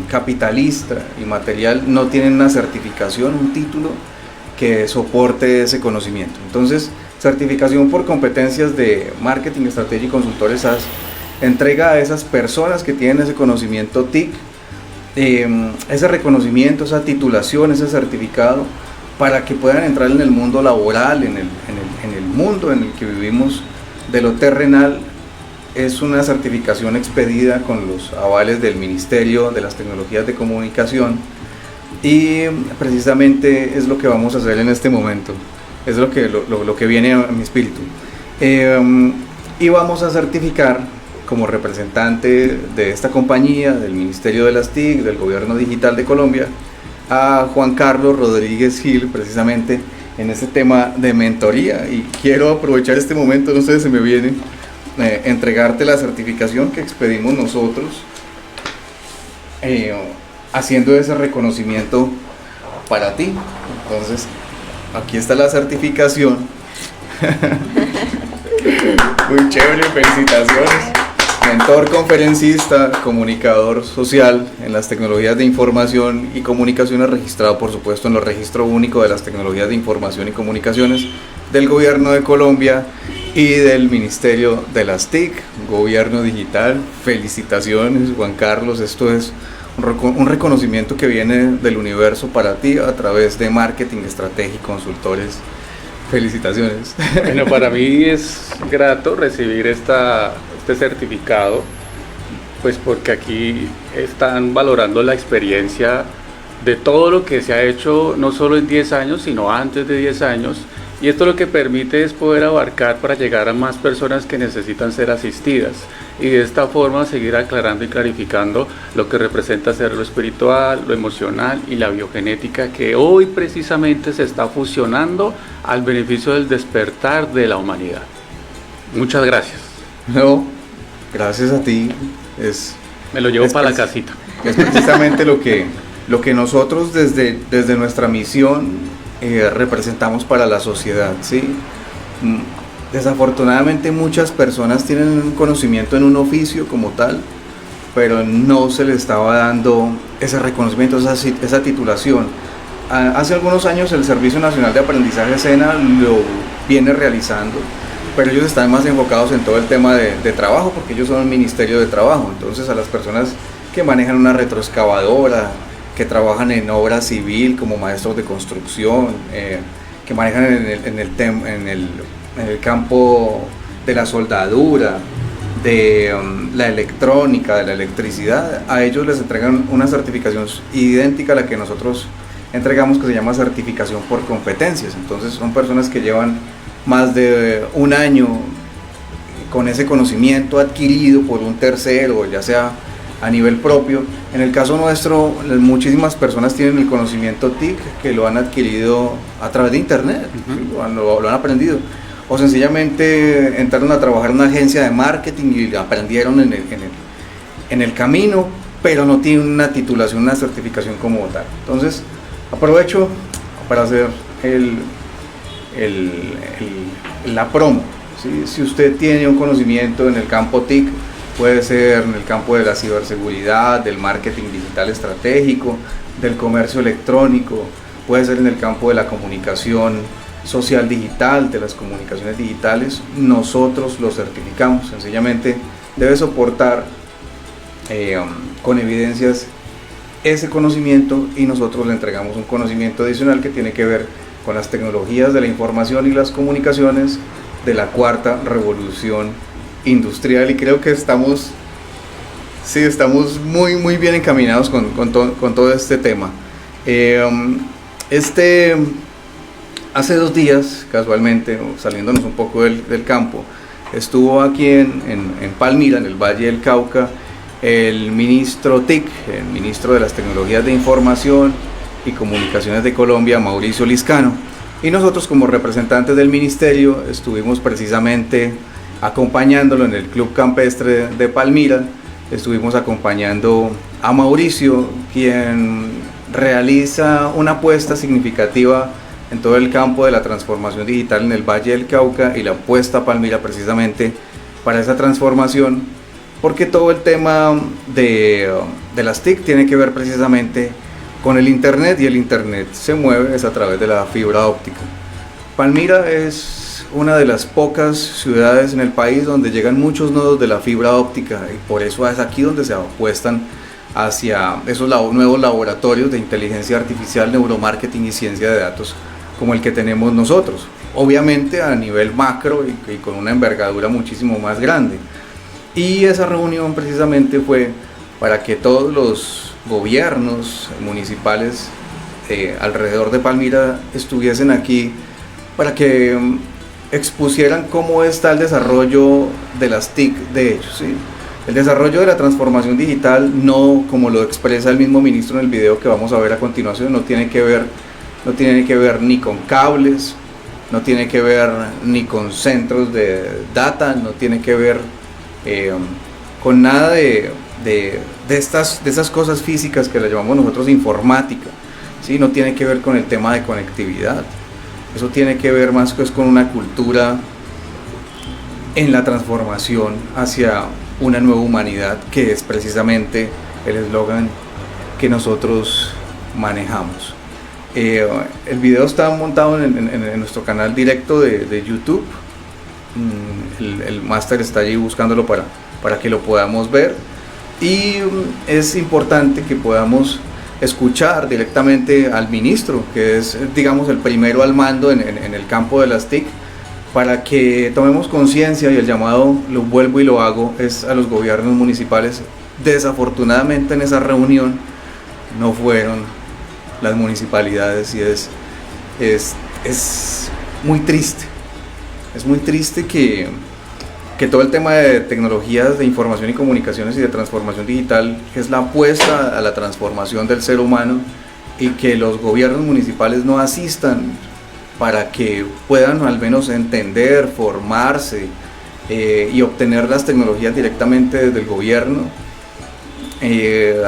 Speaker 2: capitalista y material no tienen una certificación, un título que soporte ese conocimiento. Entonces Certificación por competencias de marketing, estrategia y consultores SaaS entrega a esas personas que tienen ese conocimiento TIC, ese reconocimiento, esa titulación, ese certificado, para que puedan entrar en el mundo laboral, en el mundo en el que vivimos de lo terrenal. Es una certificación expedida con los avales del Ministerio de las Tecnologías de Comunicación, y precisamente es lo que vamos a hacer en este momento, es lo que viene a mi espíritu. Y vamos a certificar como representante de esta compañía, del Ministerio de las TIC, del Gobierno Digital de Colombia, a Juan Carlos Rodríguez Gil, precisamente en este tema de mentoría. Y quiero aprovechar este momento, no sé si se me viene, entregarte la certificación que expedimos nosotros, haciendo ese reconocimiento para ti. Entonces, aquí está la certificación. Muy chévere, felicitaciones. Mentor, conferencista, comunicador social en las tecnologías de información y comunicaciones, registrado por supuesto en el Registro Único de las Tecnologías de Información y Comunicaciones del Gobierno de Colombia y del Ministerio de las TIC, Gobierno Digital. Felicitaciones, Juan Carlos, esto es un reconocimiento que viene del universo para ti a través de Marketing, Estrategia y Consultores. Felicitaciones.
Speaker 4: Bueno, para mí es grato recibir este certificado, pues porque aquí están valorando la experiencia de todo lo que se ha hecho, no solo en 10 años, sino antes de 10 años, y esto lo que permite es poder abarcar para llegar a más personas que necesitan ser asistidas, y de esta forma seguir aclarando y clarificando lo que representa ser lo espiritual, lo emocional y la biogenética, que hoy precisamente se está fusionando al beneficio del despertar de la humanidad. Muchas gracias.
Speaker 2: No, gracias a ti.
Speaker 4: Me lo llevo para la casita.
Speaker 2: Es precisamente lo que nosotros desde nuestra misión representamos para la sociedad, ¿sí? Desafortunadamente muchas personas tienen un conocimiento en un oficio como tal, pero no se le estaba dando ese reconocimiento, esa titulación. Hace algunos años el Servicio Nacional de Aprendizaje SENA lo viene realizando, pero ellos están más enfocados en todo el tema de trabajo, porque ellos son el Ministerio de Trabajo. Entonces a las personas que manejan una retroexcavadora, que trabajan en obra civil como maestros de construcción, que manejan en el campo de la soldadura, de la electrónica, de la electricidad, a ellos les entregan una certificación idéntica a la que nosotros entregamos, que se llama certificación por competencias. Entonces son personas que llevan más de un año con ese conocimiento adquirido por un tercero, ya sea a nivel propio. En el caso nuestro, muchísimas personas tienen el conocimiento TIC que lo han adquirido a través de internet, lo han aprendido, o sencillamente entraron a trabajar en una agencia de marketing y aprendieron en el camino, pero no tienen una titulación, una certificación como tal. Entonces aprovecho para hacer la promo, ¿sí? Si usted tiene un conocimiento en el campo TIC, puede ser en el campo de la ciberseguridad, del marketing digital estratégico, del comercio electrónico, puede ser en el campo de la comunicación social digital, de las comunicaciones digitales, nosotros lo certificamos. Sencillamente debe soportar con evidencias ese conocimiento, y nosotros le entregamos un conocimiento adicional que tiene que ver con las tecnologías de la información y las comunicaciones de la cuarta revolución industrial, y creo que estamos muy bien encaminados con todo este tema. Hace 2 días, casualmente, saliéndonos un poco del campo, estuvo aquí en Palmira, en el Valle del Cauca, el ministro TIC, el ministro de las Tecnologías de Información y Comunicaciones de Colombia, Mauricio Liscano, y nosotros como representantes del ministerio estuvimos precisamente acompañándolo en el Club Campestre de Palmira. Estuvimos acompañando a Mauricio, quien realiza una apuesta significativa en todo el campo de la transformación digital en el Valle del Cauca, y la apuesta a Palmira precisamente para esa transformación, porque todo el tema de las TIC tiene que ver precisamente con el internet, y el internet se mueve es a través de la fibra óptica. Palmira es una de las pocas ciudades en el país donde llegan muchos nodos de la fibra óptica y por eso es aquí donde se apuestan hacia esos nuevos laboratorios de inteligencia artificial, neuromarketing y ciencia de datos como el que tenemos nosotros. Obviamente a nivel macro y con una envergadura muchísimo más grande. Y esa reunión precisamente fue para que todos los gobiernos municipales alrededor de Palmira estuviesen aquí para que expusieran cómo está el desarrollo de las TIC de ellos, ¿sí? El desarrollo de la transformación digital, no como lo expresa el mismo ministro en el video que vamos a ver a continuación, no tiene que ver ni con cables, no tiene que ver ni con centros de data, no tiene que ver con nada de estas cosas físicas que le llamamos nosotros informática, ¿sí? No tiene que ver con el tema de conectividad, eso tiene que ver más pues con una cultura en la transformación hacia una nueva humanidad, que es precisamente el eslogan que nosotros manejamos. El video está montado en nuestro canal directo de YouTube. El máster está allí buscándolo para que lo podamos ver, y es importante que podamos escuchar directamente al ministro, que es, digamos, el primero al mando en el campo de las TIC, para que tomemos conciencia, y el llamado, lo vuelvo y lo hago, es a los gobiernos municipales. Desafortunadamente en esa reunión no fueron las municipalidades, y es muy triste. Es muy triste que todo el tema de tecnologías de información y comunicaciones y de transformación digital es la apuesta a la transformación del ser humano, y que los gobiernos municipales no asistan para que puedan al menos entender, formarse y obtener las tecnologías directamente desde el gobierno.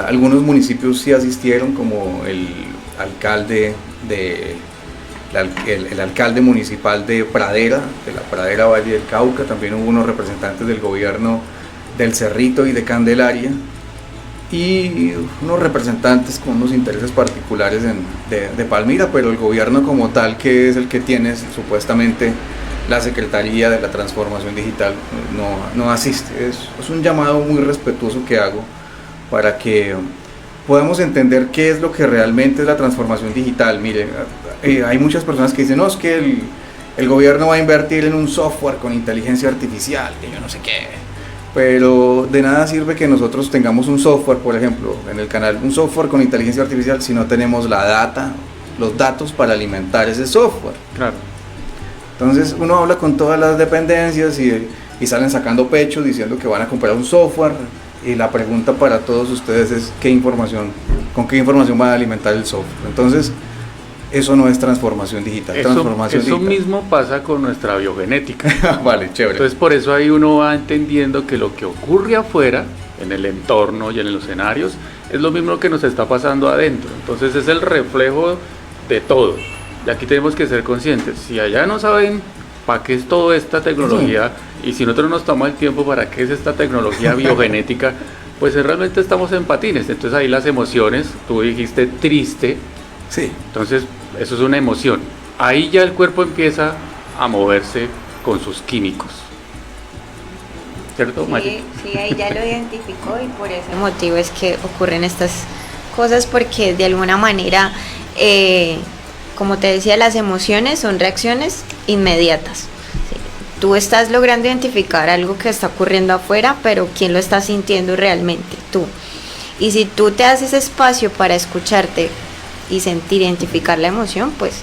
Speaker 2: Algunos municipios sí asistieron, como el alcalde municipal de Pradera, de la Pradera Valle del Cauca. También hubo unos representantes del gobierno del Cerrito y de Candelaria, y unos representantes con unos intereses particulares de Palmira, pero el gobierno como tal, que es el que tiene supuestamente la Secretaría de la Transformación Digital, no asiste. Es un llamado muy respetuoso que hago para que podamos entender qué es lo que realmente es la transformación digital. Mire, hay muchas personas que dicen, no, es que el gobierno va a invertir en un software con inteligencia artificial, que yo no sé qué. Pero de nada sirve que nosotros tengamos un software, por ejemplo, en el canal, un software con inteligencia artificial, si no tenemos la data, los datos para alimentar ese software.
Speaker 4: Claro.
Speaker 2: Entonces uno habla con todas las dependencias y salen sacando pecho diciendo que van a comprar un software, y la pregunta para todos ustedes es con qué información van a alimentar el software. Entonces eso no es transformación digital.
Speaker 4: Eso mismo pasa con nuestra biogenética.
Speaker 2: Vale, chévere.
Speaker 4: Entonces por eso ahí uno va entendiendo que lo que ocurre afuera, en el entorno y en los escenarios, es lo mismo que nos está pasando adentro. Entonces es el reflejo de todo. Y aquí tenemos que ser conscientes. Si allá no saben para qué es toda esta tecnología, y si nosotros nos tomamos el tiempo para qué es esta tecnología biogenética, pues realmente estamos en patines. Entonces ahí las emociones, tú dijiste triste,
Speaker 2: sí.
Speaker 4: Entonces eso es una emoción. Ahí ya el cuerpo empieza a moverse con sus químicos. ¿Cierto, Maya?
Speaker 3: Sí, ahí ya lo identificó, y por ese motivo es que ocurren estas cosas, porque de alguna manera, como te decía, las emociones son reacciones inmediatas. ¿Sí? Tú estás logrando identificar algo que está ocurriendo afuera, pero ¿quién lo está sintiendo realmente? Tú. Y si tú te haces espacio para escucharte y sentir, identificar la emoción, pues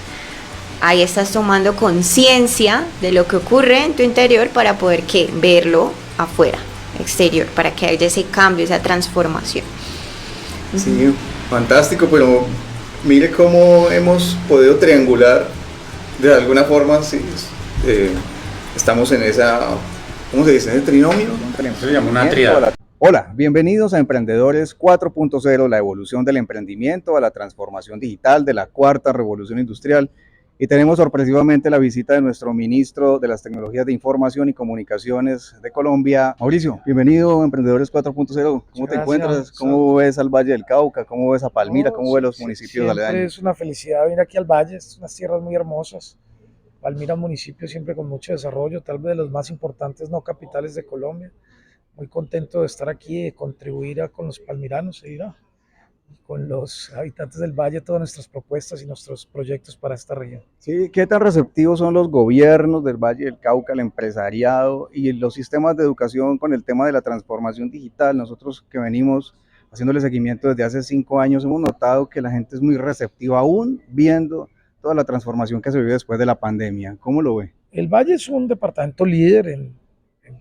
Speaker 3: ahí estás tomando conciencia de lo que ocurre en tu interior para poder verlo afuera, exterior, para que haya ese cambio, esa transformación.
Speaker 2: Sí, fantástico, pero mire cómo hemos podido triangular de alguna forma. Sí, estamos en esa, ¿cómo se dice? ¿Ese trinomio?
Speaker 4: Se llama una tríada.
Speaker 2: Hola, bienvenidos a Emprendedores 4.0, la evolución del emprendimiento a la transformación digital de la cuarta revolución industrial. Y tenemos sorpresivamente la visita de nuestro ministro de las Tecnologías de Información y Comunicaciones de Colombia. Mauricio, bienvenido a Emprendedores 4.0. ¿Cómo te encuentras? ¿Cómo ves al Valle del Cauca? ¿Cómo ves a Palmira? ¿Cómo ves los municipios aledaños?
Speaker 5: Es una felicidad venir aquí al Valle, es unas tierras muy hermosas. Palmira es un municipio siempre con mucho desarrollo, tal vez de los más importantes no capitales de Colombia. Muy contento de estar aquí y de contribuir con los palmiranos, con los habitantes del valle, todas nuestras propuestas y nuestros proyectos para esta región.
Speaker 2: Sí, ¿qué tan receptivos son los gobiernos del Valle del Cauca, el empresariado y los sistemas de educación con el tema de la transformación digital? Nosotros que venimos haciéndole seguimiento desde hace 5 años, hemos notado que la gente es muy receptiva aún viendo toda la transformación que se vive después de la pandemia. ¿Cómo lo ve?
Speaker 5: El Valle es un departamento líder en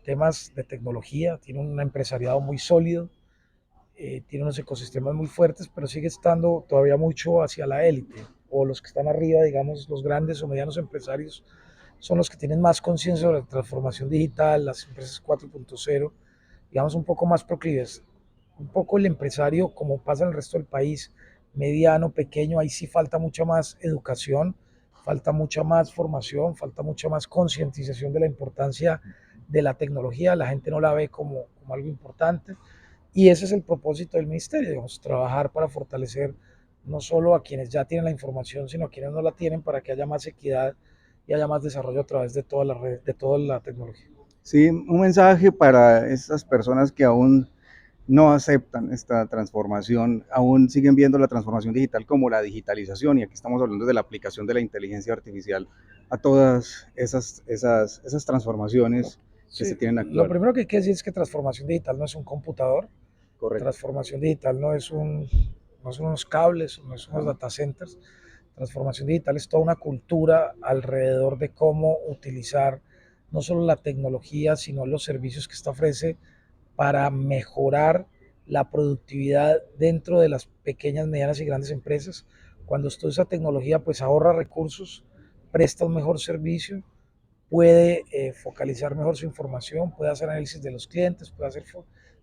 Speaker 5: temas de tecnología, tiene un empresariado muy sólido, tiene unos ecosistemas muy fuertes, pero sigue estando todavía mucho hacia la élite, o los que están arriba, digamos, los grandes o medianos empresarios, son los que tienen más conciencia sobre la transformación digital, las empresas 4.0, digamos, un poco más proclives. Un poco el empresario, como pasa en el resto del país, mediano, pequeño, ahí sí falta mucha más educación, falta mucha más formación, falta mucha más concientización de la importancia de la tecnología, la gente no la ve como algo importante. Y ese es el propósito del ministerio, digamos, trabajar para fortalecer no solo a quienes ya tienen la información, sino a quienes no la tienen para que haya más equidad y haya más desarrollo a través de toda la red, de toda la tecnología.
Speaker 2: Sí, un mensaje para esas personas que aún no aceptan esta transformación, aún siguen viendo la transformación digital como la digitalización, y aquí estamos hablando de la aplicación de la inteligencia artificial a todas esas transformaciones que
Speaker 5: Sí,
Speaker 2: se tienen
Speaker 5: lo
Speaker 2: actualmente.
Speaker 5: primero que hay que decir es que transformación digital no es un computador,
Speaker 2: Correcto.
Speaker 5: transformación digital no son unos cables, no son unos data centers. Transformación digital es toda una cultura alrededor de cómo utilizar no solo la tecnología, sino los servicios que esta ofrece para mejorar la productividad dentro de las pequeñas, medianas y grandes empresas. Cuando usted usa tecnología, pues ahorra recursos, presta un mejor servicio, puede focalizar mejor su información, puede hacer análisis de los clientes, puede hacer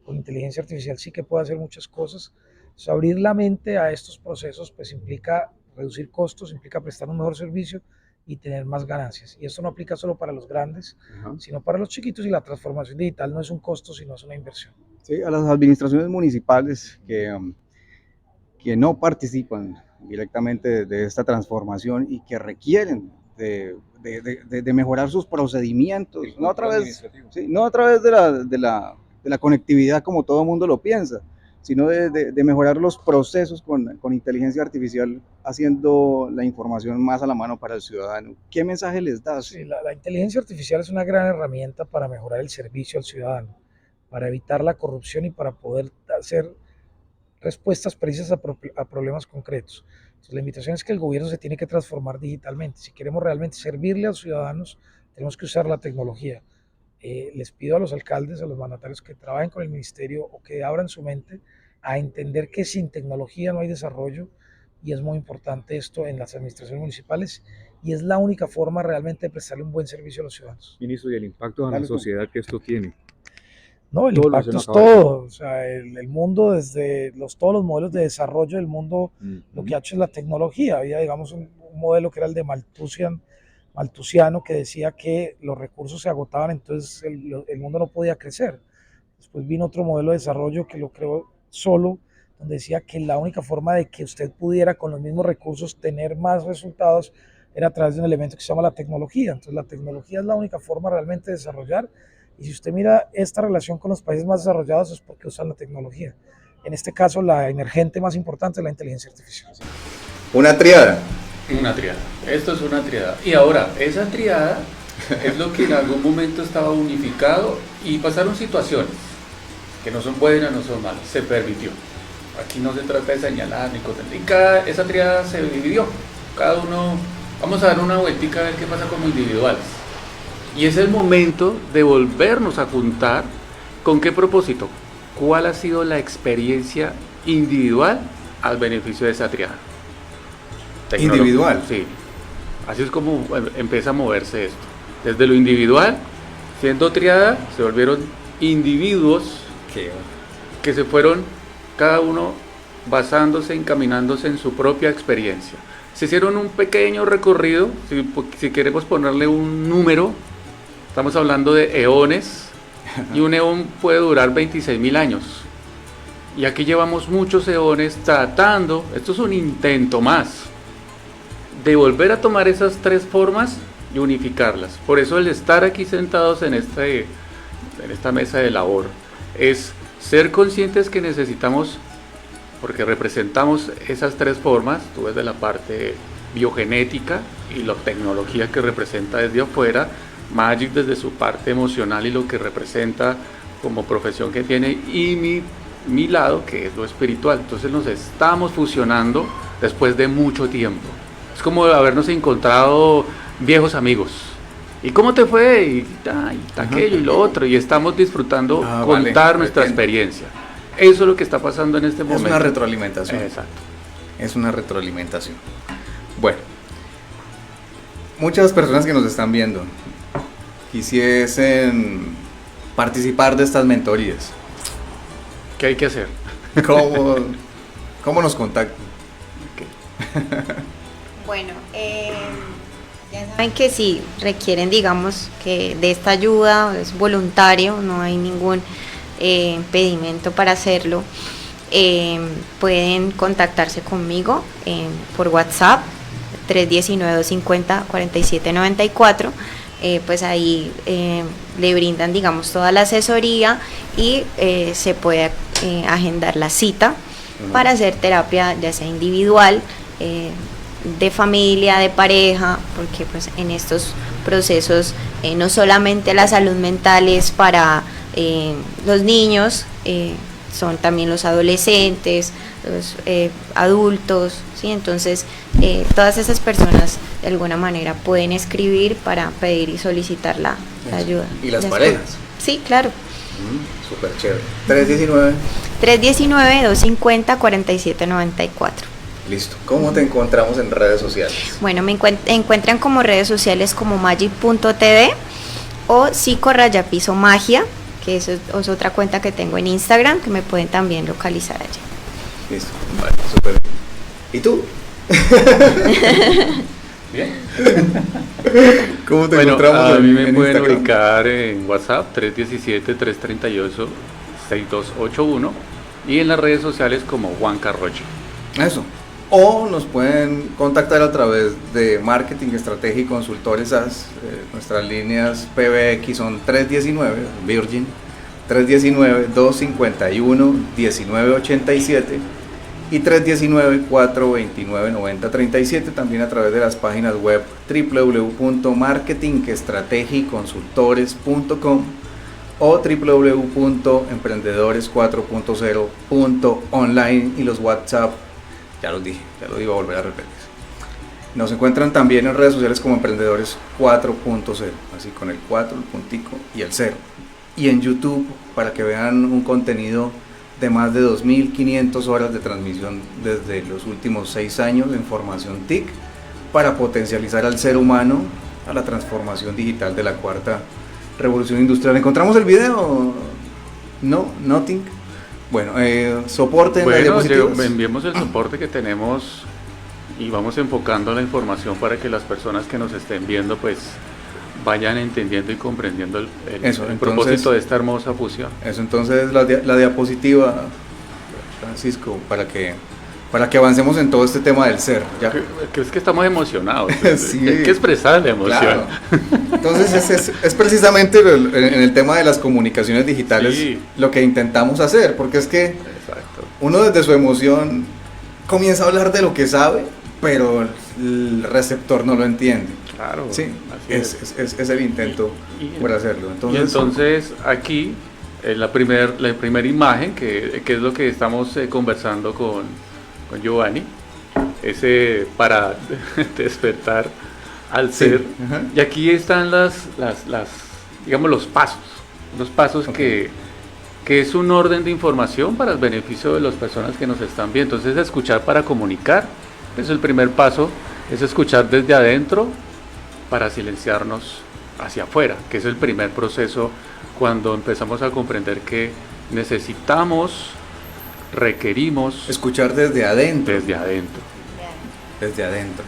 Speaker 5: con inteligencia artificial, sí que puede hacer muchas cosas. Entonces, abrir la mente a estos procesos pues implica reducir costos, implica prestar un mejor servicio y tener más ganancias. Y esto no aplica solo para los grandes, sino para los chiquitos, y la transformación digital no es un costo, sino es una inversión.
Speaker 2: Sí, a las administraciones municipales que no participan directamente de esta transformación y que requieren de mejorar sus procedimientos, no a través, sí, no a través de la conectividad como todo el mundo lo piensa, sino de mejorar los procesos con inteligencia artificial, haciendo la información más a la mano para el ciudadano. ¿Qué mensaje les das?
Speaker 5: Sí, la inteligencia artificial es una gran herramienta para mejorar el servicio al ciudadano, para evitar la corrupción y para poder hacer respuestas precisas a problemas concretos. Entonces, la invitación es que el gobierno se tiene que transformar digitalmente. Si queremos realmente servirle a los ciudadanos, tenemos que usar la tecnología. Les pido a los alcaldes, a los mandatarios que trabajen con el ministerio o que abran su mente a entender que sin tecnología no hay desarrollo, y es muy importante esto en las administraciones municipales, y es la única forma realmente de prestarle un buen servicio a los ciudadanos.
Speaker 6: Ministro, y el impacto a la sociedad que esto tiene.
Speaker 5: No, el
Speaker 6: Todo lo que
Speaker 5: impacto
Speaker 6: se
Speaker 5: es
Speaker 6: nos acaba de
Speaker 5: todo, o sea, el mundo desde todos los modelos de desarrollo del mundo, lo que ha hecho es la tecnología. Había, digamos, un modelo que era el de Malthusiano, que decía que los recursos se agotaban, entonces el mundo no podía crecer. Después vino otro modelo de desarrollo que lo creó Solo, donde decía que la única forma de que usted pudiera con los mismos recursos tener más resultados era a través de un elemento que se llama la tecnología. Entonces la tecnología es la única forma realmente de desarrollar. Y si usted mira esta relación con los países más desarrollados, es porque usan la tecnología. En este caso, la emergente más importante es la inteligencia artificial.
Speaker 2: Una triada.
Speaker 4: Una triada. Esto es una triada. Y ahora, esa triada es lo que en algún momento estaba unificado y pasaron situaciones que no son buenas, no son malas. Se permitió. Aquí no se trata de señalar ni contentar. Esa triada se dividió. Cada uno, vamos a dar una vueltica a ver qué pasa como individuales. Y es el momento de volvernos a juntar. ¿Con qué propósito? ¿Cuál ha sido la experiencia individual al beneficio de esa triada?
Speaker 2: Individual.
Speaker 4: Sí. Así es como empieza a moverse esto. Desde lo individual, siendo triada, se volvieron individuos que se fueron cada uno basándose, encaminándose en su propia experiencia. Se hicieron un pequeño recorrido, si queremos ponerle un número. Estamos hablando de eones, y un eón puede durar 26.000 años. Y aquí llevamos muchos eones tratando, esto es un intento más, de volver a tomar esas tres formas y unificarlas. Por eso el estar aquí sentados en esta mesa de labor es ser conscientes que necesitamos, porque representamos esas tres formas, tú desde la parte biogenética y la tecnología que representa desde afuera, Magic desde su parte emocional y lo que representa como profesión que tiene, y mi lado que es lo espiritual. Entonces nos estamos fusionando después de mucho tiempo. Es como habernos encontrado viejos amigos. ¿Y cómo te fue? Y aquello y lo otro. Y estamos disfrutando contar nuestra experiencia. Eso es lo que está pasando en este momento.
Speaker 2: Es una retroalimentación.
Speaker 4: Exacto.
Speaker 2: Es una retroalimentación. Bueno, muchas personas que nos están viendo quisiesen participar de estas mentorías.
Speaker 4: ¿Qué hay que hacer?
Speaker 2: ¿Cómo nos contactan?
Speaker 3: Bueno, ya saben que si requieren, digamos, que de esta ayuda, es voluntario, no hay ningún impedimento para hacerlo. Pueden contactarse conmigo por WhatsApp 319-250-4794. Pues ahí le brindan, digamos, toda la asesoría y se puede agendar la cita para hacer terapia, ya sea individual, de familia, de pareja, porque pues en estos procesos no solamente la salud mental es para los niños, son también los adolescentes, los adultos, ¿sí? Entonces todas esas personas de alguna manera pueden escribir para pedir y solicitar la ayuda.
Speaker 2: ¿Y las parejas?
Speaker 3: Sí, claro.
Speaker 2: Súper chévere.
Speaker 3: 319-250-4794.
Speaker 2: Listo. ¿Cómo te encontramos en redes sociales?
Speaker 3: Bueno, me encuentran como redes sociales como magic.tv o psico_piso magia, que eso es otra cuenta que tengo en Instagram, que me pueden también localizar allí.
Speaker 2: Listo, vale, súper bien. ¿Y tú?
Speaker 4: Bien.
Speaker 2: ¿Cómo te
Speaker 4: Bueno,
Speaker 2: encontramos
Speaker 4: a mí me
Speaker 2: en
Speaker 4: pueden
Speaker 2: Instagram?
Speaker 4: ubicar en WhatsApp 317-338-6281 y en las redes sociales como Juan Carroche.
Speaker 2: Eso. O nos pueden contactar a través de Marketing, Estrategia y Consultores SAS. Nuestras líneas PBX son 319, Virgin, 319-251-1987 y 319-429-9037. También a través de las páginas web www.marketingestrategiconsultores.com o www.emprendedores4.0.online y los WhatsApp. Ya lo dije, ya lo iba a volver a repetir. Nos encuentran también en redes sociales como Emprendedores 4.0, así con el 4, el puntico y el 0. Y en YouTube para que vean un contenido de más de 2.500 horas de transmisión desde los últimos 6 años en formación TIC para potencializar al ser humano a la transformación digital de la cuarta revolución industrial. ¿Encontramos el video? No, nothing. Bueno, soporte en las diapositivas.
Speaker 4: Enviemos el soporte que tenemos y vamos enfocando la información para que las personas que nos estén viendo pues vayan entendiendo y comprendiendo el propósito de esta hermosa fusión.
Speaker 2: Eso, entonces la diapositiva, Francisco, para que avancemos en todo este tema del ser. ¿Ya?
Speaker 4: Es que estamos emocionados,
Speaker 2: Sí,
Speaker 4: hay que expresar la emoción.
Speaker 2: Claro. Entonces es precisamente en el tema de las comunicaciones digitales
Speaker 4: Sí.
Speaker 2: lo que intentamos hacer, porque es que
Speaker 4: Exacto.
Speaker 2: uno desde su emoción comienza a hablar de lo que sabe, pero el receptor no lo entiende.
Speaker 4: Claro,
Speaker 2: Sí,
Speaker 4: así
Speaker 2: es el intento por hacerlo.
Speaker 4: Y entonces aquí la primera imagen, que es lo que estamos conversando con Giovanni, ese para despertar al
Speaker 2: Sí,
Speaker 4: ser.
Speaker 2: ajá.
Speaker 4: Y aquí están digamos los pasos
Speaker 2: Okay.
Speaker 4: que es un orden de información para el beneficio de las personas que nos están viendo. Entonces escuchar para comunicar, es el primer paso, es escuchar desde adentro para silenciarnos hacia afuera, que es el primer proceso cuando empezamos a comprender que necesitamos, requerimos
Speaker 2: Escuchar desde adentro.
Speaker 4: desde adentro.
Speaker 2: Desde adentro.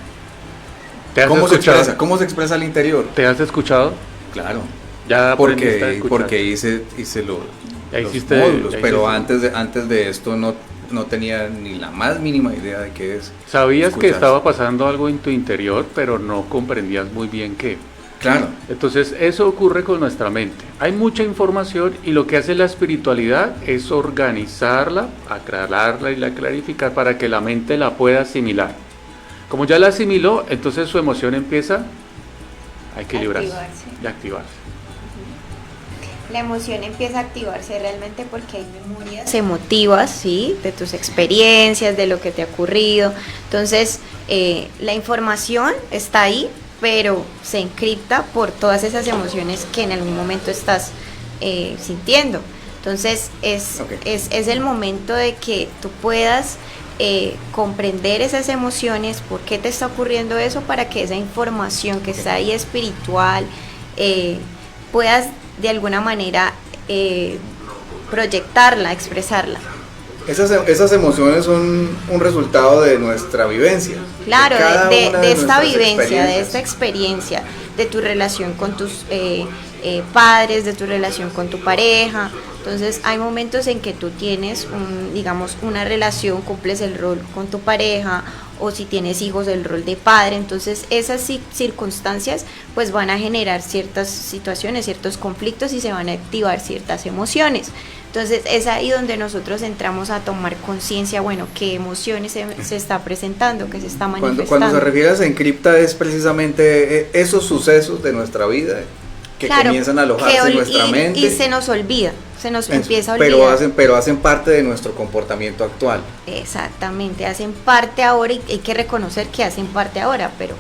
Speaker 4: ¿Te has
Speaker 2: ¿Cómo se
Speaker 4: escuchado?
Speaker 2: expresa? ¿Cómo se expresa al interior?
Speaker 4: ¿Te has escuchado?
Speaker 2: Claro.
Speaker 4: Ya aprendiste a escuchar.
Speaker 2: Porque hice
Speaker 4: Ya
Speaker 2: los
Speaker 4: hiciste-
Speaker 2: módulos,
Speaker 4: ya
Speaker 2: pero
Speaker 4: hiciste.
Speaker 2: antes de esto no tenía ni la más mínima idea de qué es.
Speaker 4: Sabías que
Speaker 2: escuchar.
Speaker 4: estaba pasando algo en tu interior, pero no comprendías muy bien qué.
Speaker 2: Claro.
Speaker 4: Entonces eso ocurre con nuestra mente. Hay mucha información y lo que hace la espiritualidad es organizarla, aclararla y la clarificar para que la mente la pueda asimilar. Como ya la asimiló, entonces su emoción empieza a equilibrarse y activarse.
Speaker 3: La emoción empieza a activarse realmente porque hay memorias emotivas, ¿sí? De tus experiencias, de lo que te ha ocurrido. Entonces, la información está ahí, pero se encripta por todas esas emociones que en algún momento estás sintiendo. Entonces, es el momento de que tú puedas comprender esas emociones, por qué te está ocurriendo eso, para que esa información que está ahí espiritual puedas de alguna manera proyectarla, expresarla.
Speaker 2: Esas emociones son un resultado de nuestra vivencia.
Speaker 3: Claro, de esta vivencia, de esta
Speaker 2: experiencia.
Speaker 3: experiencia, de tu relación con tus padres, de tu relación con tu pareja. Entonces hay momentos en que tú tienes digamos, una relación, cumples el rol con tu pareja, o si tienes hijos, el rol de padre. Entonces esas circunstancias pues van a generar ciertas situaciones, ciertos conflictos, y se van a activar ciertas emociones. Entonces es ahí donde nosotros entramos a tomar conciencia, bueno, qué emociones se está presentando, qué se está manifestando.
Speaker 2: Cuando se refiere a se encripta es precisamente esos sucesos de nuestra vida que comienzan a alojarse en nuestra mente.
Speaker 3: Y se nos olvida, se nos empieza a olvidar.
Speaker 2: Pero hacen parte de nuestro comportamiento actual.
Speaker 3: Exactamente, hacen parte ahora, y hay que reconocer que hacen parte ahora, pero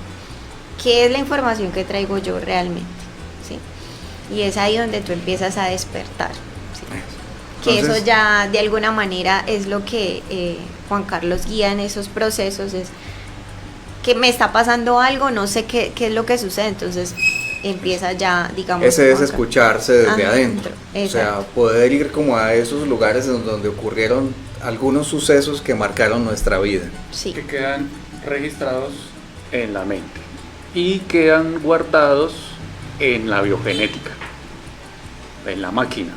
Speaker 3: ¿qué es la información que traigo yo realmente? ¿Sí? Y es ahí donde tú empiezas a despertar. ¿Sí? Que
Speaker 2: Entonces,
Speaker 3: eso ya de alguna manera es lo que Juan Carlos guía en esos procesos, es que me está pasando algo, no sé qué es lo que sucede, entonces empieza ya, digamos...
Speaker 2: Ese es escucharse desde adentro.
Speaker 3: Exacto.
Speaker 2: O sea, poder ir como a esos lugares donde ocurrieron algunos sucesos que marcaron nuestra vida.
Speaker 3: Sí.
Speaker 4: Que quedan registrados en la mente y quedan guardados en la biogenética, en la máquina,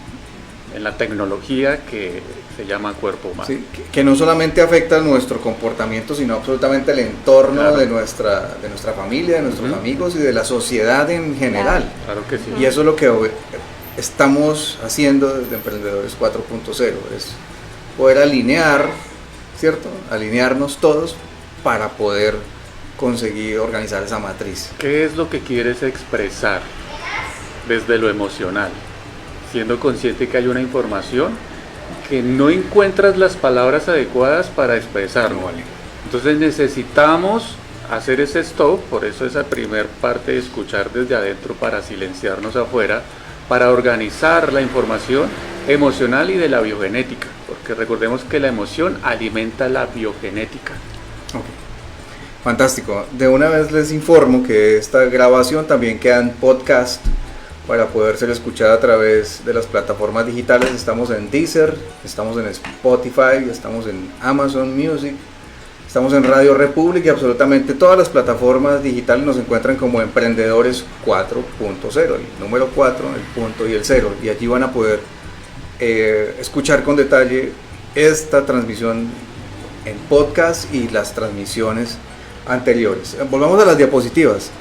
Speaker 4: en la tecnología que se llama cuerpo humano.
Speaker 2: Sí, que no solamente afecta nuestro comportamiento, sino absolutamente el entorno,
Speaker 4: claro,
Speaker 2: de nuestra familia, de nuestros amigos y de la sociedad en general.
Speaker 4: Claro que sí.
Speaker 2: Y eso es lo que hoy estamos haciendo desde Emprendedores 4.0, es poder alinear, ¿cierto? Alinearnos todos para poder conseguir organizar esa matriz.
Speaker 4: ¿Qué es lo que quieres expresar desde lo emocional? Siendo consciente que hay una información que no encuentras las palabras adecuadas para expresarlo. Entonces necesitamos hacer ese stop, por eso esa primer parte de escuchar desde adentro para silenciarnos afuera, para organizar la información emocional y de la biogenética, porque recordemos que la emoción alimenta la biogenética.
Speaker 2: Okay. Fantástico. De una vez les informo que esta grabación también queda en podcast para poder ser escuchada a través de las plataformas digitales. Estamos en Deezer, estamos en Spotify, estamos en Amazon Music, estamos en Radio Republic, y absolutamente todas las plataformas digitales nos encuentran como Emprendedores 4.0, el número 4, el punto y el 0, y allí van a poder escuchar con detalle esta transmisión en podcast y las transmisiones anteriores. Volvamos a las diapositivas.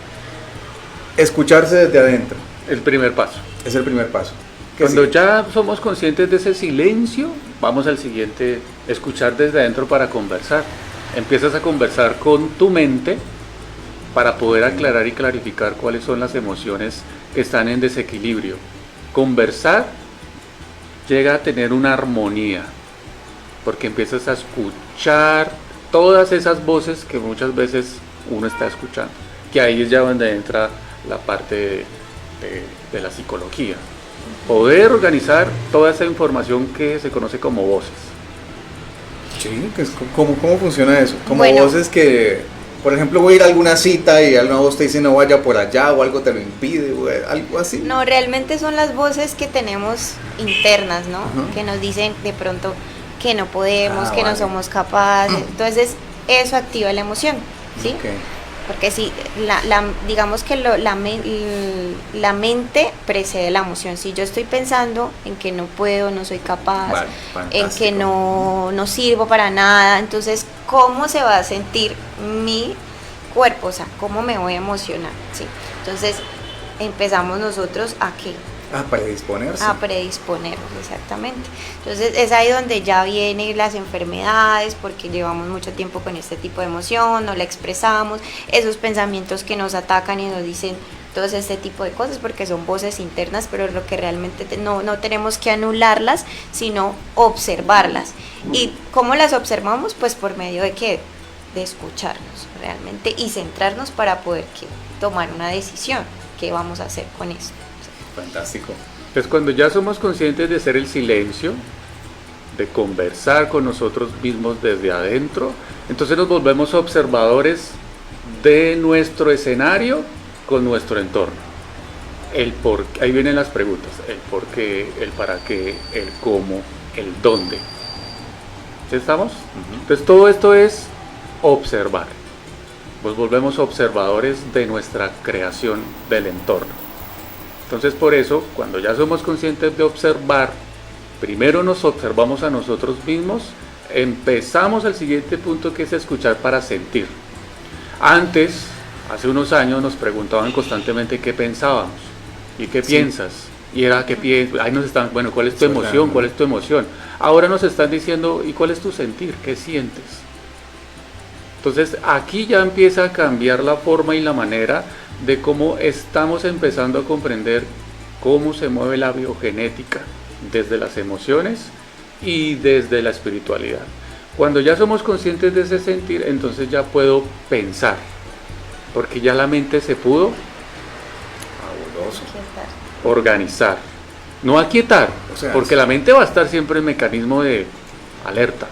Speaker 2: Escucharse desde adentro.
Speaker 4: El primer paso.
Speaker 2: Es el primer paso.
Speaker 4: Cuando ya somos conscientes de ese silencio, vamos al siguiente, escuchar desde adentro para conversar. Empiezas a conversar con tu mente para poder aclarar y clarificar cuáles son las emociones que están en desequilibrio. Conversar llega a tener una armonía, porque empiezas a escuchar todas esas voces que muchas veces uno está escuchando, que ahí es ya donde entra la parte de la psicología. Poder organizar toda esa información que se conoce como voces.
Speaker 2: Sí, ¿cómo funciona eso? Como
Speaker 3: bueno,
Speaker 2: voces que, por ejemplo, voy a ir a alguna cita y alguna voz te dice no vaya por allá, o algo te lo impide, o algo así.
Speaker 3: No, realmente son las voces que tenemos internas, ¿no?
Speaker 2: Ajá.
Speaker 3: Que nos dicen de pronto que no podemos, que
Speaker 2: vale.
Speaker 3: no somos capaces. Entonces, eso activa la emoción, ¿sí?
Speaker 2: Okay.
Speaker 3: Porque si digamos que la mente precede la emoción. Si yo estoy pensando en que no puedo, no soy capaz,
Speaker 2: Vale,
Speaker 3: en que no sirvo para nada, entonces ¿cómo se va a sentir mi cuerpo? O sea, ¿cómo me voy a emocionar? ¿Sí? Entonces, empezamos nosotros a qué,
Speaker 2: A predisponerse.
Speaker 3: a predisponernos, exactamente. Entonces es ahí donde ya vienen las enfermedades, porque llevamos mucho tiempo con este tipo de emoción, no la expresamos, esos pensamientos que nos atacan y nos dicen todo este tipo de cosas, porque son voces internas, pero lo que realmente no tenemos que anularlas, sino observarlas. ¿Y cómo las observamos? Pues por medio de qué, de escucharnos realmente y centrarnos para poder tomar una decisión, qué vamos a hacer con esto.
Speaker 2: Fantástico.
Speaker 4: Entonces cuando ya somos conscientes de hacer el silencio, de conversar con nosotros mismos desde adentro, entonces nos volvemos observadores de nuestro escenario con nuestro entorno. El por, ahí vienen las preguntas, el por qué, el para qué, el cómo, el dónde. ¿Sí estamos? Entonces todo esto es observar. Pues volvemos observadores de nuestra creación del entorno. Entonces por eso, cuando ya somos conscientes de observar, primero nos observamos a nosotros mismos, empezamos al siguiente punto, que es escuchar para sentir. Antes, hace unos años, nos preguntaban constantemente qué pensábamos y qué piensas. Y era qué piensas, ahí nos están, bueno, ¿cuál es tu emoción? ¿Cuál es tu emoción? Ahora nos están diciendo, ¿y cuál es tu sentir? ¿Qué sientes? Entonces aquí ya empieza a cambiar la forma y la manera de cómo estamos empezando a comprender cómo se mueve la biogenética desde las emociones y desde la espiritualidad. Cuando ya somos conscientes de ese sentir, entonces ya puedo pensar, porque ya la mente se pudo organizar, no aquietar,
Speaker 2: O sea,
Speaker 4: porque la mente va a estar siempre en mecanismo de alerta.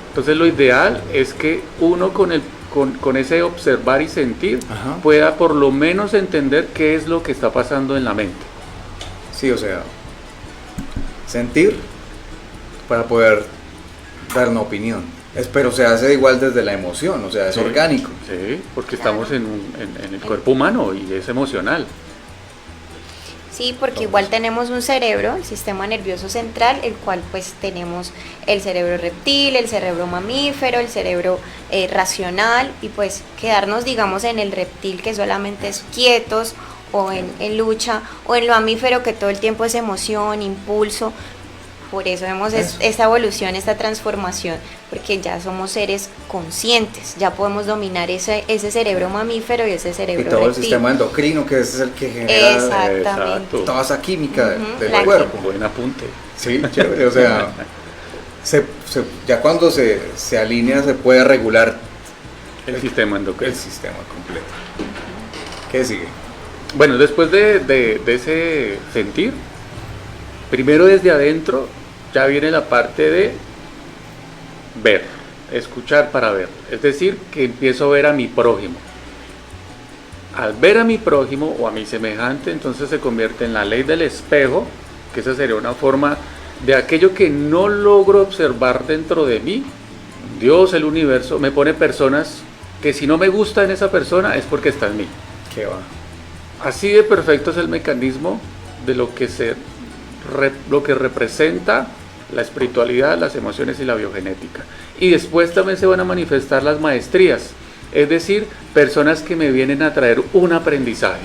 Speaker 4: Entonces lo ideal es que uno con ese observar y sentir pueda por lo menos entender qué es lo que está pasando en la mente.
Speaker 2: Sí, o sea, sentir para poder dar una opinión. Pero se hace igual desde la emoción, o sea, es orgánico.
Speaker 4: Sí, porque estamos en el cuerpo humano y es emocional.
Speaker 3: Sí, porque igual tenemos un cerebro, el sistema nervioso central, el cual pues tenemos el cerebro reptil, el cerebro mamífero, el cerebro racional, y pues quedarnos digamos en el reptil, que solamente es quietos, o en lucha, o en lo mamífero, que todo el tiempo es emoción, impulso. Por eso vemos esta evolución, esta transformación, porque ya somos seres conscientes, ya podemos dominar ese cerebro mamífero y ese cerebro
Speaker 2: Y todo el
Speaker 3: reptil.
Speaker 2: sistema endocrino, que es el que genera
Speaker 3: Exactamente.
Speaker 2: toda esa química del
Speaker 3: La
Speaker 2: cuerpo.
Speaker 4: Buen apunte.
Speaker 2: Sí, chévere, o sea, ya cuando se alinea se puede regular
Speaker 4: El sistema endocrino.
Speaker 2: el sistema completo. ¿Qué sigue?
Speaker 4: Bueno, después de ese sentir, primero desde adentro ya viene la parte de ver, escuchar para ver. Es decir, que empiezo a ver a mi prójimo. Al ver a mi prójimo o a mi semejante, entonces se convierte en la ley del espejo, que esa sería una forma de aquello que no logro observar dentro de mí. Dios, el universo, me pone personas que si no me gusta en esa persona es porque está en mí.
Speaker 2: ¿Qué va?
Speaker 4: Así de perfecto es el mecanismo de lo que representa la espiritualidad, las emociones y la biogenética. Y después también se van a manifestar las maestrías, es decir, personas que me vienen a traer un aprendizaje.